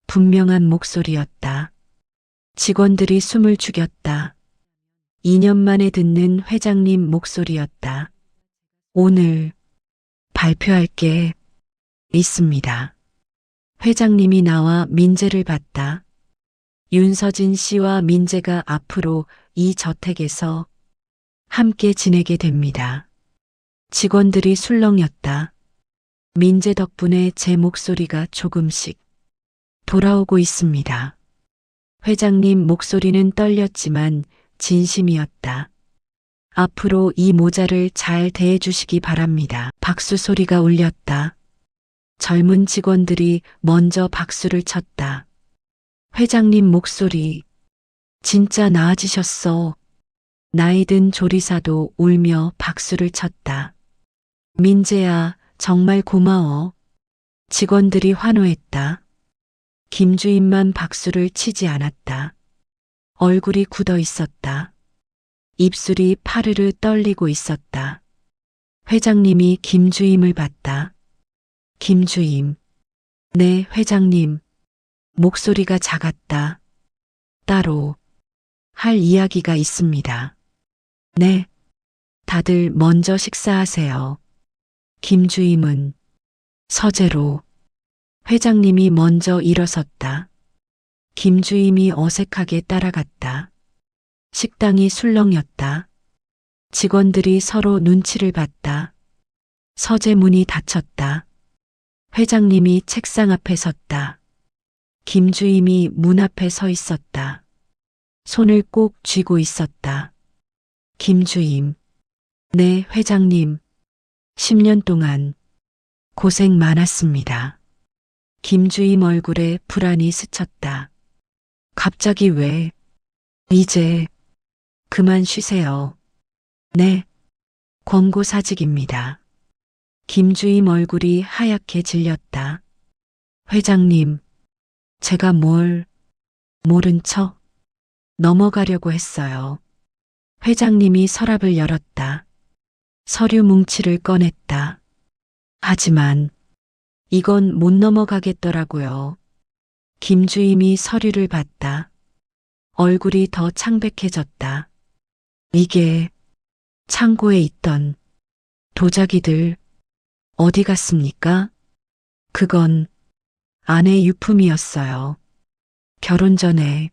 분명한 목소리였다. 직원들이 숨을 죽였다. 2년 만에 듣는 회장님 목소리였다. 오늘 발표할 게 있습니다. 회장님이 나와 민재를 봤다. 윤서진 씨와 민재가 앞으로 이 저택에서 함께 지내게 됩니다. 직원들이 술렁였다. 민재 덕분에 제 목소리가 조금씩 돌아오고 있습니다. 회장님 목소리는 떨렸지만 진심이었다. 앞으로 이 모자를 잘 대해주시기 바랍니다. 박수 소리가 울렸다. 젊은 직원들이 먼저 박수를 쳤다. 회장님 목소리 진짜 나아지셨어. 나이 든 조리사도 울며 박수를 쳤다. 민재야, 정말 고마워. 직원들이 환호했다. 김주임만 박수를 치지 않았다. 얼굴이 굳어 있었다. 입술이 파르르 떨리고 있었다. 회장님이 김주임을 봤다. 김주임. 네, 회장님. 목소리가 작았다. 따로 할 이야기가 있습니다. 네. 다들 먼저 식사하세요. 김주임은 서재로. 회장님이 먼저 일어섰다. 김주임이 어색하게 따라갔다. 식당이 술렁였다. 직원들이 서로 눈치를 봤다. 서재 문이 닫혔다. 회장님이 책상 앞에 섰다. 김주임이 문 앞에 서 있었다. 손을 꼭 쥐고 있었다. 김주임. 네, 회장님. 10년 동안 고생 많았습니다. 김주임 얼굴에 불안이 스쳤다. 갑자기 왜? 이제 그만 쉬세요. 네, 권고사직입니다. 김주임 얼굴이 하얗게 질렸다. 회장님, 제가 뭘 모른 척 넘어가려고 했어요. 회장님이 서랍을 열었다. 서류 뭉치를 꺼냈다. 하지만 이건 못 넘어가겠더라고요. 김주임이 서류를 봤다. 얼굴이 더 창백해졌다. 이게 창고에 있던 도자기들 어디 갔습니까? 그건 아내 유품이었어요. 결혼 전에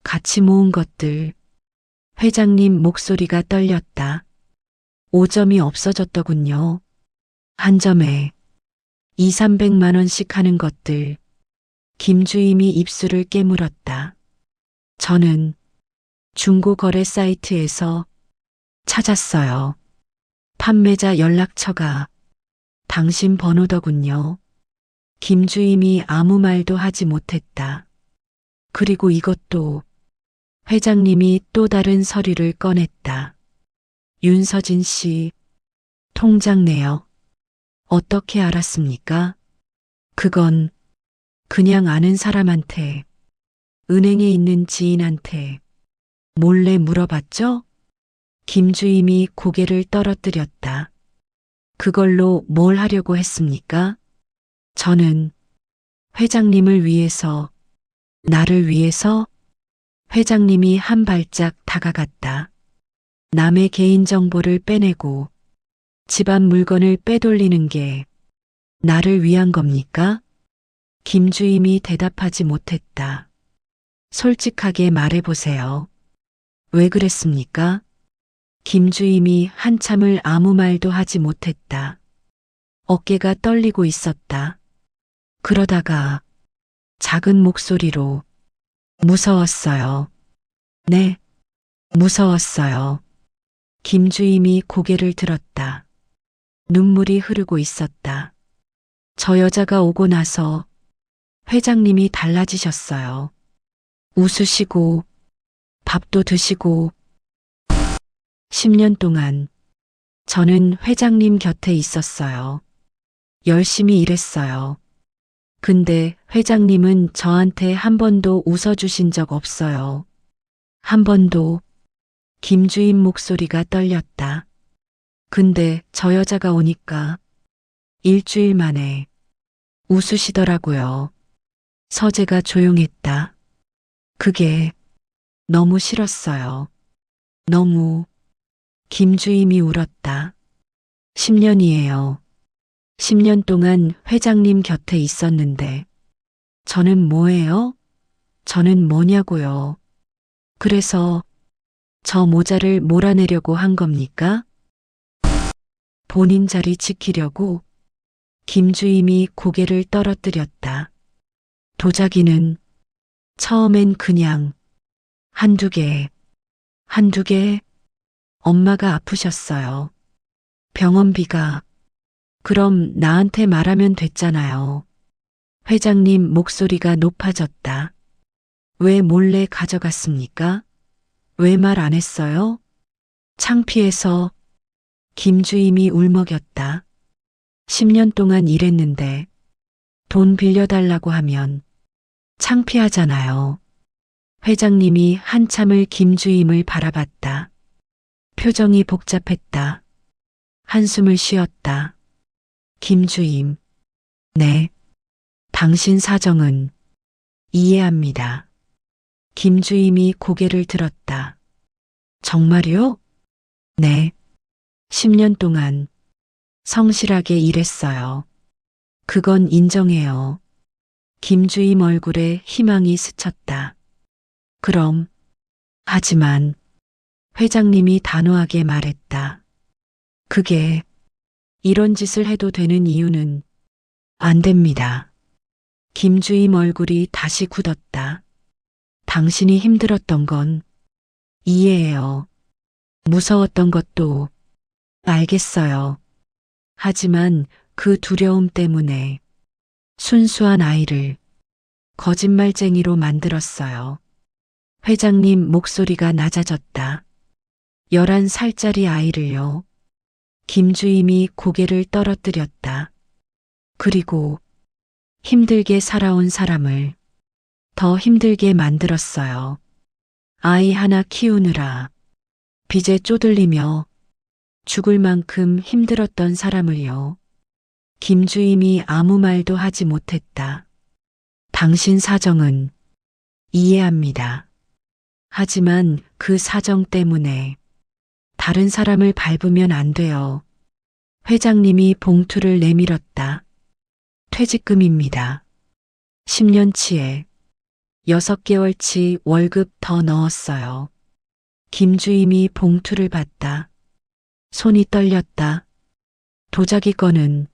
같이 모은 것들. 회장님 목소리가 떨렸다. 5점이 없어졌더군요. 한 점에 2, 300만 원씩 하는 것들. 김주임이 입술을 깨물었다. 저는 중고거래 사이트에서 찾았어요. 판매자 연락처가 당신 번호더군요. 김주임이 아무 말도 하지 못했다. 그리고 이것도 회장님이 또 다른 서류를 꺼냈다. 윤서진 씨, 통장 내역. 어떻게 알았습니까? 그건 그냥 아는 사람한테, 은행에 있는 지인한테 몰래 물어봤죠? 김주임이 고개를 떨어뜨렸다. 그걸로 뭘 하려고 했습니까? 저는 회장님을 위해서, 나를 위해서 회장님이 한 발짝 다가갔다. 남의 개인정보를 빼내고 집안 물건을 빼돌리는 게 나를 위한 겁니까? 김주임이 대답하지 못했다. 솔직하게 말해보세요. 왜 그랬습니까? 김주임이 한참을 아무 말도 하지 못했다. 어깨가 떨리고 있었다. 그러다가 작은 목소리로 무서웠어요. 네, 무서웠어요. 김주임이 고개를 들었다. 눈물이 흐르고 있었다. 저 여자가 오고 나서 회장님이 달라지셨어요. 웃으시고 밥도 드시고 10년 동안 저는 회장님 곁에 있었어요. 열심히 일했어요. 근데 회장님은 저한테 한 번도 웃어주신 적 없어요. 한 번도. 김주임 목소리가 떨렸다. 근데 저 여자가 오니까 일주일 만에 웃으시더라고요. 서재가 조용했다. 그게 너무 싫었어요. 너무. 김주임이 울었다. 10년이에요. 10년 동안 회장님 곁에 있었는데 저는 뭐예요? 저는 뭐냐고요. 그래서 저 모자를 몰아내려고 한 겁니까? 본인 자리 지키려고? 김주임이 고개를 떨어뜨렸다. 도자기는 처음엔 그냥 한두 개, 한두 개. 엄마가 아프셨어요. 병원비가. 그럼 나한테 말하면 됐잖아요. 회장님 목소리가 높아졌다. 왜 몰래 가져갔습니까? 왜 말 안 했어요? 창피해서. 김주임이 울먹였다. 10년 동안 일했는데 돈 빌려달라고 하면 창피하잖아요. 회장님이 한참을 김주임을 바라봤다. 표정이 복잡했다. 한숨을 쉬었다. 김주임. 네. 당신 사정은 이해합니다. 김주임이 고개를 들었다. 정말요? 네. 10년 동안 성실하게 일했어요. 그건 인정해요. 김주임 얼굴에 희망이 스쳤다. 그럼, 하지만, 회장님이 단호하게 말했다. 그게 이런 짓을 해도 되는 이유는 안 됩니다. 김주임 얼굴이 다시 굳었다. 당신이 힘들었던 건 이해해요. 무서웠던 것도 알겠어요. 하지만 그 두려움 때문에 순수한 아이를 거짓말쟁이로 만들었어요. 회장님 목소리가 낮아졌다. 11살짜리 아이를요. 김주임이 고개를 떨어뜨렸다. 그리고 힘들게 살아온 사람을 더 힘들게 만들었어요. 아이 하나 키우느라 빚에 쪼들리며 죽을 만큼 힘들었던 사람을요. 김주임이 아무 말도 하지 못했다. 당신 사정은 이해합니다. 하지만 그 사정 때문에 다른 사람을 밟으면 안 돼요. 회장님이 봉투를 내밀었다. 퇴직금입니다. 10년치에 6개월치 월급 더 넣었어요. 김주임이 봉투를 받다. 손이 떨렸다. 도자기 건은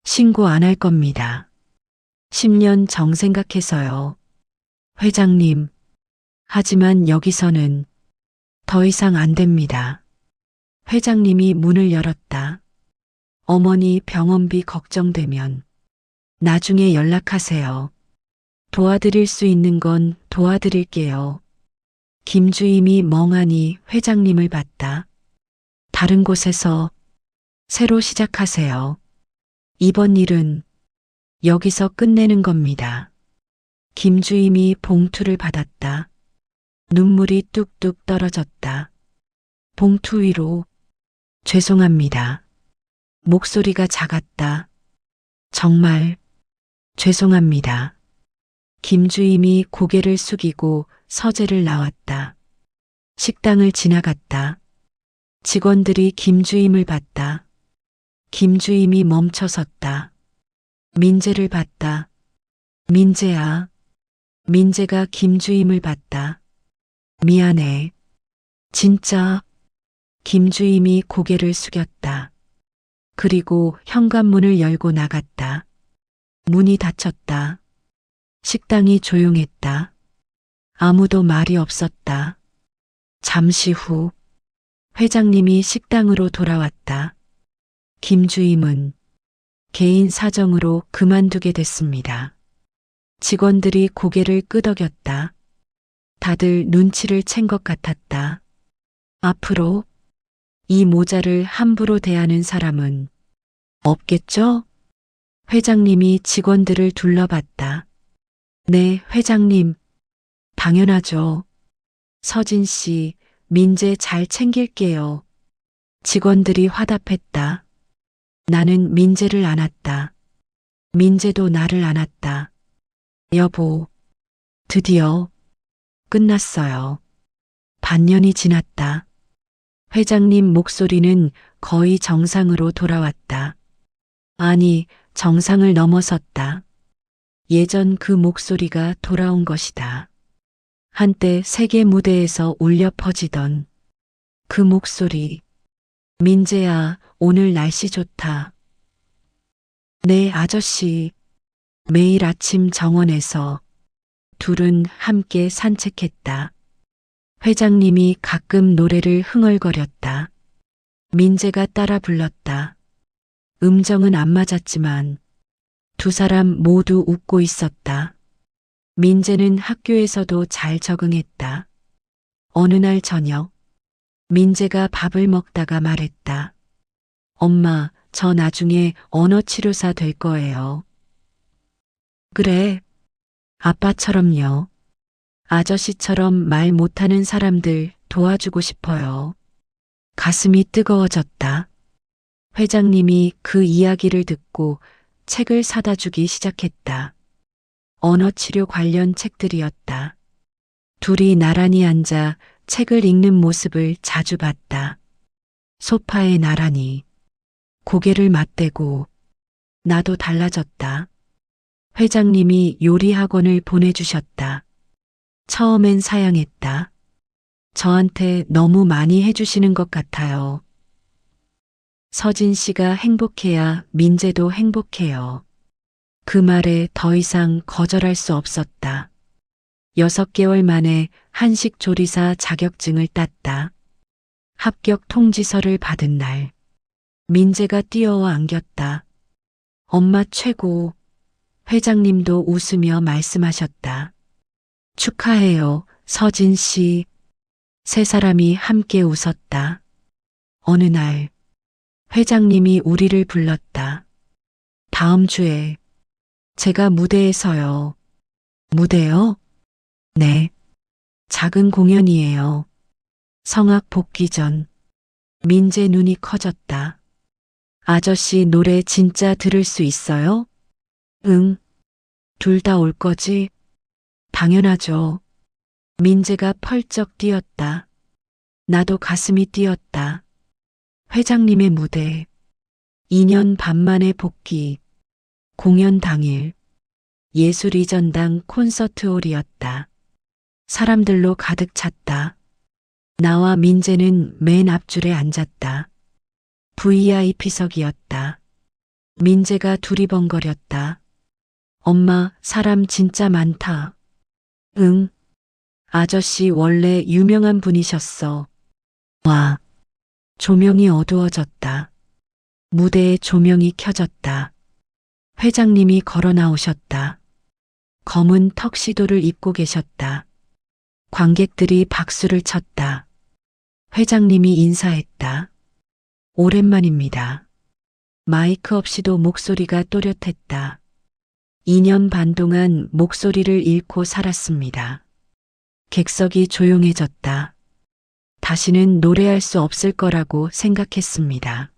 신고 안 할 겁니다. 10년 정 생각해서요. 회장님, 하지만 여기서는 더 이상 안 됩니다. 회장님이 문을 열었다. 어머니 병원비 걱정되면 나중에 연락하세요. 도와드릴 수 있는 건 도와드릴게요. 김주임이 멍하니 회장님을 봤다. 다른 곳에서 새로 시작하세요. 이번 일은 여기서 끝내는 겁니다. 김주임이 봉투를 받았다. 눈물이 뚝뚝 떨어졌다. 봉투 위로 죄송합니다. 목소리가 작았다. 정말 죄송합니다. 김주임이 고개를 숙이고 서재를 나왔다. 식당을 지나갔다. 직원들이 김주임을 봤다. 김주임이 멈춰섰다. 민재를 봤다. 민재야. 민재가 김주임을 봤다. 미안해. 진짜. 김주임이 고개를 숙였다. 그리고 현관문을 열고 나갔다. 문이 닫혔다. 식당이 조용했다. 아무도 말이 없었다. 잠시 후 회장님이 식당으로 돌아왔다. 김주임은 개인 사정으로 그만두게 됐습니다. 직원들이 고개를 끄덕였다. 다들 눈치를 챈 것 같았다. 앞으로 이 모자를 함부로 대하는 사람은 없겠죠? 회장님이 직원들을 둘러봤다. 네, 회장님. 당연하죠. 서진 씨, 민재 잘 챙길게요. 직원들이 화답했다. 나는 민재를 안았다. 민재도 나를 안았다. 여보, 드디어 끝났어요. 반년이 지났다. 회장님 목소리는 거의 정상으로 돌아왔다. 아니, 정상을 넘어섰다. 예전 그 목소리가 돌아온 것이다. 한때 세계 무대에서 울려 퍼지던 그 목소리. 민재야, 오늘 날씨 좋다. 네, 아저씨. 매일 아침 정원에서 둘은 함께 산책했다. 회장님이 가끔 노래를 흥얼거렸다. 민재가 따라 불렀다. 음정은 안 맞았지만 두 사람 모두 웃고 있었다. 민재는 학교에서도 잘 적응했다. 어느 날 저녁, 민재가 밥을 먹다가 말했다. 엄마, 저 나중에 언어치료사 될 거예요. 그래, 아빠처럼요. 아저씨처럼 말 못하는 사람들 도와주고 싶어요. 가슴이 뜨거워졌다. 회장님이 그 이야기를 듣고 책을 사다 주기 시작했다. 언어치료 관련 책들이었다. 둘이 나란히 앉아 책을 읽는 모습을 자주 봤다. 소파에 나란히 고개를 맞대고 나도 달라졌다. 회장님이 요리 학원을 보내주셨다. 처음엔 사양했다. 저한테 너무 많이 해주시는 것 같아요. 서진 씨가 행복해야 민재도 행복해요. 그 말에 더 이상 거절할 수 없었다. 6개월 만에 한식조리사 자격증을 땄다. 합격 통지서를 받은 날, 민재가 뛰어와 안겼다. 엄마 최고. 회장님도 웃으며 말씀하셨다. 축하해요, 서진 씨. 세 사람이 함께 웃었다. 어느 날, 회장님이 우리를 불렀다. 다음 주에 제가 무대에서요. 무대요? 네. 작은 공연이에요. 성악 복귀 전. 민재 눈이 커졌다. 아저씨 노래 진짜 들을 수 있어요? 응. 둘 다 올 거지? 당연하죠. 민재가 펄쩍 뛰었다. 나도 가슴이 뛰었다. 회장님의 무대. 2년 반 만에 복귀. 공연 당일. 예술이전당 콘서트홀이었다. 사람들로 가득 찼다. 나와 민재는 맨 앞줄에 앉았다. VIP석이었다. 민재가 두리번거렸다. 엄마, 사람 진짜 많다. 응. 아저씨 원래 유명한 분이셨어. 와. 조명이 어두워졌다. 무대에 조명이 켜졌다. 회장님이 걸어 나오셨다. 검은 턱시도를 입고 계셨다. 관객들이 박수를 쳤다. 회장님이 인사했다. 오랜만입니다. 마이크 없이도 목소리가 또렷했다. 2년 반 동안 목소리를 잃고 살았습니다. 객석이 조용해졌다. 다시는 노래할 수 없을 거라고 생각했습니다.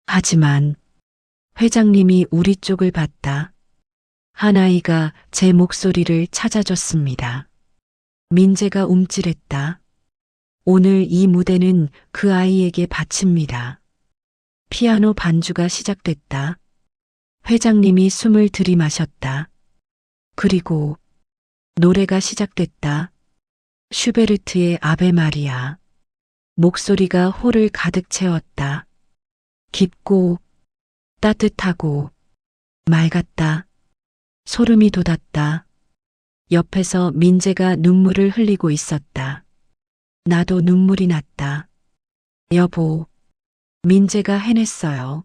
하지만 회장님이 우리 쪽을 봤다. 한 아이가 제 목소리를 찾아줬습니다. 민재가 움찔했다. 오늘 이 무대는 그 아이에게 바칩니다. 피아노 반주가 시작됐다. 회장님이 숨을 들이마셨다. 그리고 노래가 시작됐다. 슈베르트의 아베 마리아. 목소리가 홀을 가득 채웠다. 깊고 따뜻하고 맑았다. 소름이 돋았다. 옆에서 민재가 눈물을 흘리고 있었다. 나도 눈물이 났다. 여보, 민재가 해냈어요.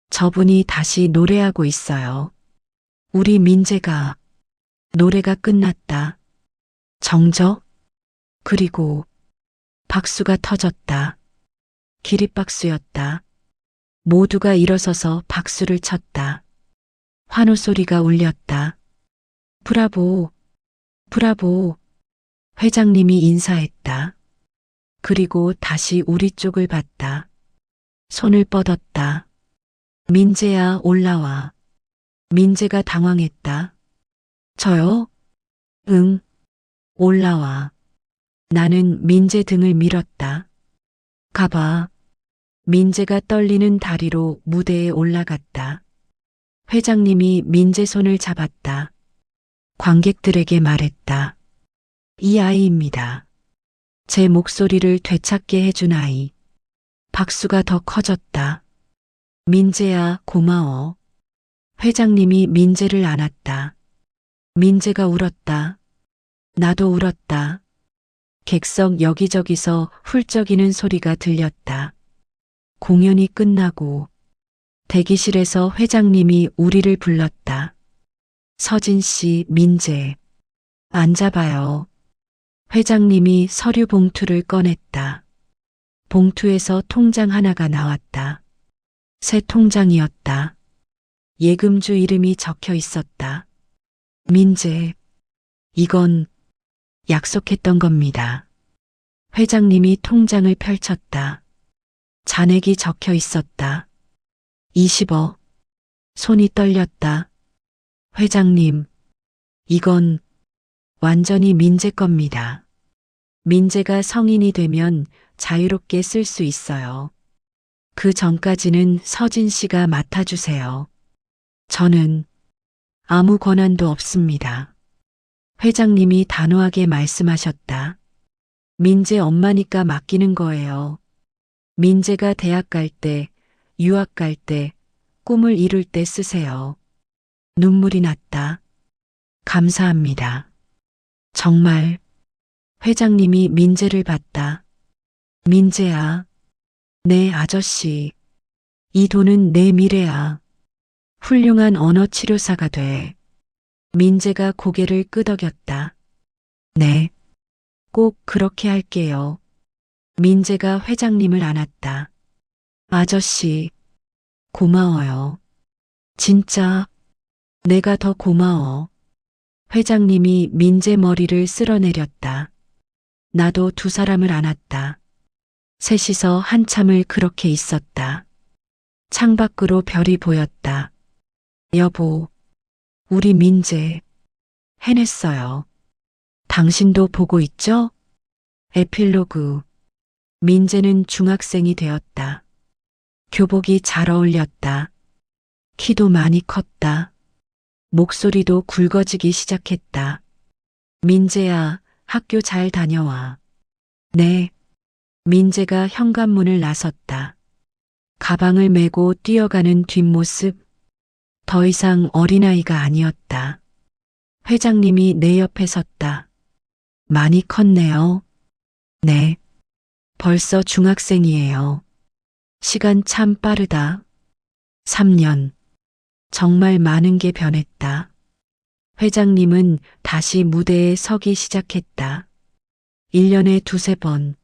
저분이 다시 노래하고 있어요. 우리 민재가. 노래가 끝났다. 정적? 그리고 박수가 터졌다. 기립박수였다. 모두가 일어서서 박수를 쳤다. 환호 소리가 울렸다. 브라보, 브라보. 회장님이 인사했다. 그리고 다시 우리 쪽을 봤다. 손을 뻗었다. 민재야, 올라와. 민재가 당황했다. 저요? 응. 올라와. 나는 민재 등을 밀었다. 가봐. 민재가 떨리는 다리로 무대에 올라갔다. 회장님이 민재 손을 잡았다. 관객들에게 말했다. 이 아이입니다. 제 목소리를 되찾게 해준 아이. 박수가 더 커졌다. 민재야, 고마워. 회장님이 민재를 안았다. 민재가 울었다. 나도 울었다. 객석 여기저기서 훌쩍이는 소리가 들렸다. 공연이 끝나고 대기실에서 회장님이 우리를 불렀다. 서진 씨, 민재. 앉아봐요. 회장님이 서류 봉투를 꺼냈다. 봉투에서 통장 하나가 나왔다. 새 통장이었다. 예금주 이름이 적혀 있었다. 민재, 이건 약속했던 겁니다. 회장님이 통장을 펼쳤다. 잔액이 적혀 있었다. 20억. 손이 떨렸다. 회장님, 이건 완전히 민재 겁니다. 민재가 성인이 되면 자유롭게 쓸 수 있어요. 그 전까지는 서진 씨가 맡아주세요. 저는 아무 권한도 없습니다. 회장님이 단호하게 말씀하셨다. 민재 엄마니까 맡기는 거예요. 민재가 대학 갈 때, 유학 갈 때, 꿈을 이룰 때 쓰세요. 눈물이 났다. 감사합니다. 정말. 회장님이 민재를 봤다. 민재야, 내 아저씨. 이 돈은 내 미래야. 훌륭한 언어치료사가 돼. 민재가 고개를 끄덕였다. 네, 꼭 그렇게 할게요. 민재가 회장님을 안았다. 아저씨, 고마워요. 진짜, 내가 더 고마워. 회장님이 민재 머리를 쓸어내렸다. 나도 두 사람을 안았다. 셋이서 한참을 그렇게 있었다. 창밖으로 별이 보였다. 여보, 우리 민재 해냈어요. 당신도 보고 있죠? 에필로그. 민재는 중학생이 되었다. 교복이 잘 어울렸다. 키도 많이 컸다. 목소리도 굵어지기 시작했다. 민재야, 학교 잘 다녀와. 네. 민재가 현관문을 나섰다. 가방을 메고 뛰어가는 뒷모습. 더 이상 어린아이가 아니었다. 회장님이 내 옆에 섰다. 많이 컸네요. 네. 벌써 중학생이에요. 시간 참 빠르다. 3년. 정말 많은 게 변했다. 회장님은 다시 무대에 서기 시작했다. 1년에 두세 번.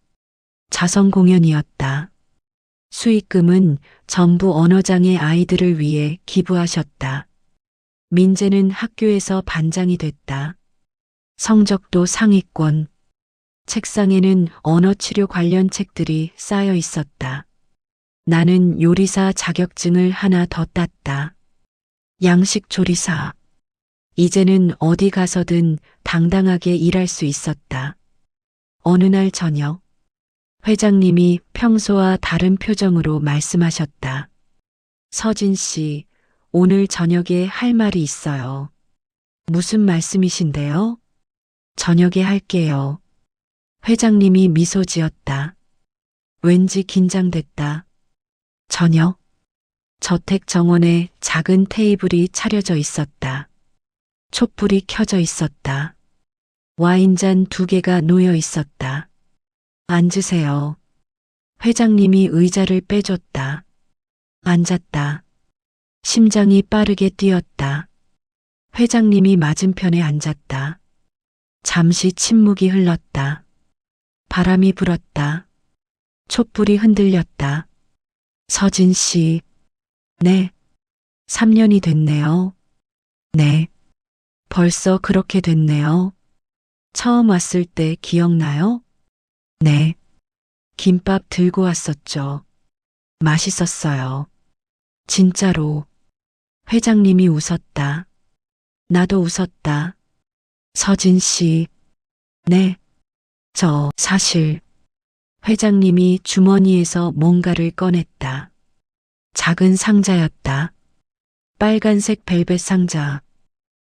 자선 공연이었다. 수익금은 전부 언어장애 아이들을 위해 기부하셨다. 민재는 학교에서 반장이 됐다. 성적도 상위권. 책상에는 언어치료 관련 책들이 쌓여 있었다. 나는 요리사 자격증을 하나 더 땄다. 양식조리사. 이제는 어디 가서든 당당하게 일할 수 있었다. 어느 날 저녁, 회장님이 평소와 다른 표정으로 말씀하셨다. 서진 씨, 오늘 저녁에 할 말이 있어요. 무슨 말씀이신데요? 저녁에 할게요. 회장님이 미소 지었다. 왠지 긴장됐다. 저녁, 저택 정원에 작은 테이블이 차려져 있었다. 촛불이 켜져 있었다. 와인잔 2개가 놓여 있었다. 앉으세요. 회장님이 의자를 빼줬다. 앉았다. 심장이 빠르게 뛰었다. 회장님이 맞은편에 앉았다. 잠시 침묵이 흘렀다. 바람이 불었다. 촛불이 흔들렸다. 서진 씨. 네. 3년이 됐네요. 네. 벌써 그렇게 됐네요. 처음 왔을 때 기억나요? 네. 김밥 들고 왔었죠. 맛있었어요. 진짜로. 회장님이 웃었다. 나도 웃었다. 서진 씨. 네. 저 사실. 회장님이 주머니에서 뭔가를 꺼냈다. 작은 상자였다. 빨간색 벨벳 상자.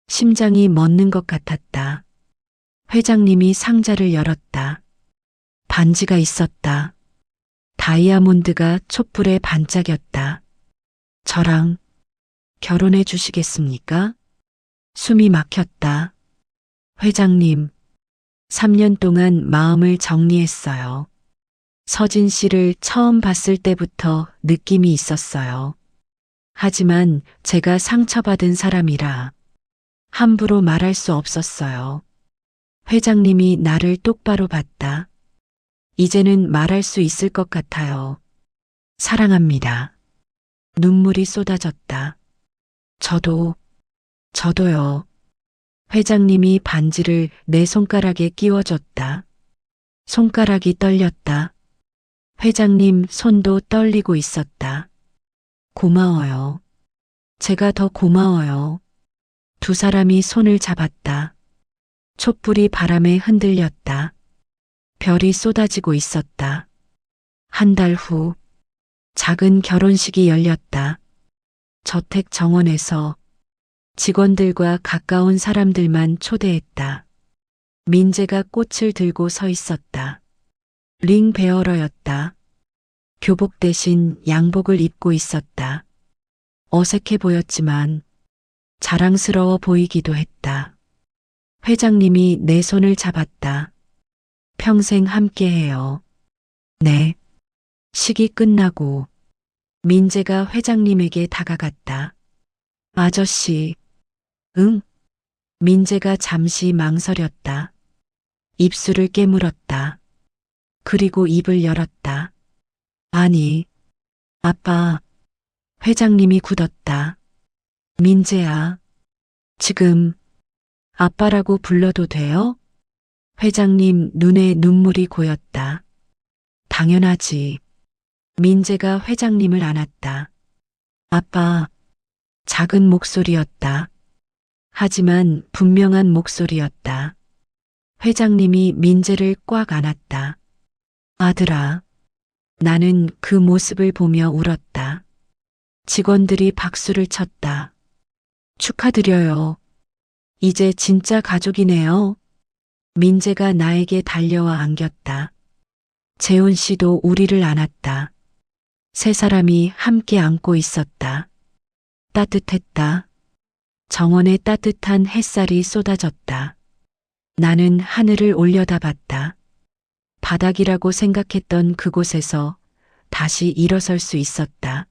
심장이 멎는 것 같았다. 회장님이 상자를 열었다. 반지가 있었다. 다이아몬드가 촛불에 반짝였다. 저랑 결혼해 주시겠습니까? 숨이 막혔다. 회장님, 3년 동안 마음을 정리했어요. 서진 씨를 처음 봤을 때부터 느낌이 있었어요. 하지만 제가 상처받은 사람이라 함부로 말할 수 없었어요. 회장님이 나를 똑바로 봤다. 이제는 말할 수 있을 것 같아요. 사랑합니다. 눈물이 쏟아졌다. 저도요. 회장님이 반지를 내 손가락에 끼워줬다. 손가락이 떨렸다. 회장님 손도 떨리고 있었다. 고마워요. 제가 더 고마워요. 두 사람이 손을 잡았다. 촛불이 바람에 흔들렸다. 별이 쏟아지고 있었다. 한 달 후, 작은 결혼식이 열렸다. 저택 정원에서 직원들과 가까운 사람들만 초대했다. 민재가 꽃을 들고 서 있었다. 링 베어러였다. 교복 대신 양복을 입고 있었다. 어색해 보였지만 자랑스러워 보이기도 했다. 회장님이 내 손을 잡았다. 평생 함께해요. 네. 식이 끝나고 민재가 회장님에게 다가갔다. 아저씨. 응? 민재가 잠시 망설였다. 입술을 깨물었다. 그리고 입을 열었다. 아니, 아빠. 회장님이 굳었다. 민재야. 지금 아빠라고 불러도 돼요? 회장님 눈에 눈물이 고였다. 당연하지. 민재가 회장님을 안았다. 아빠. 작은 목소리였다. 하지만 분명한 목소리였다. 회장님이 민재를 꽉 안았다. 아들아. 나는 그 모습을 보며 울었다. 직원들이 박수를 쳤다. 축하드려요. 이제 진짜 가족이네요. 민재가 나에게 달려와 안겼다. 재훈 씨도 우리를 안았다. 세 사람이 함께 안고 있었다. 따뜻했다. 정원에 따뜻한 햇살이 쏟아졌다. 나는 하늘을 올려다봤다. 바닥이라고 생각했던 그곳에서 다시 일어설 수 있었다.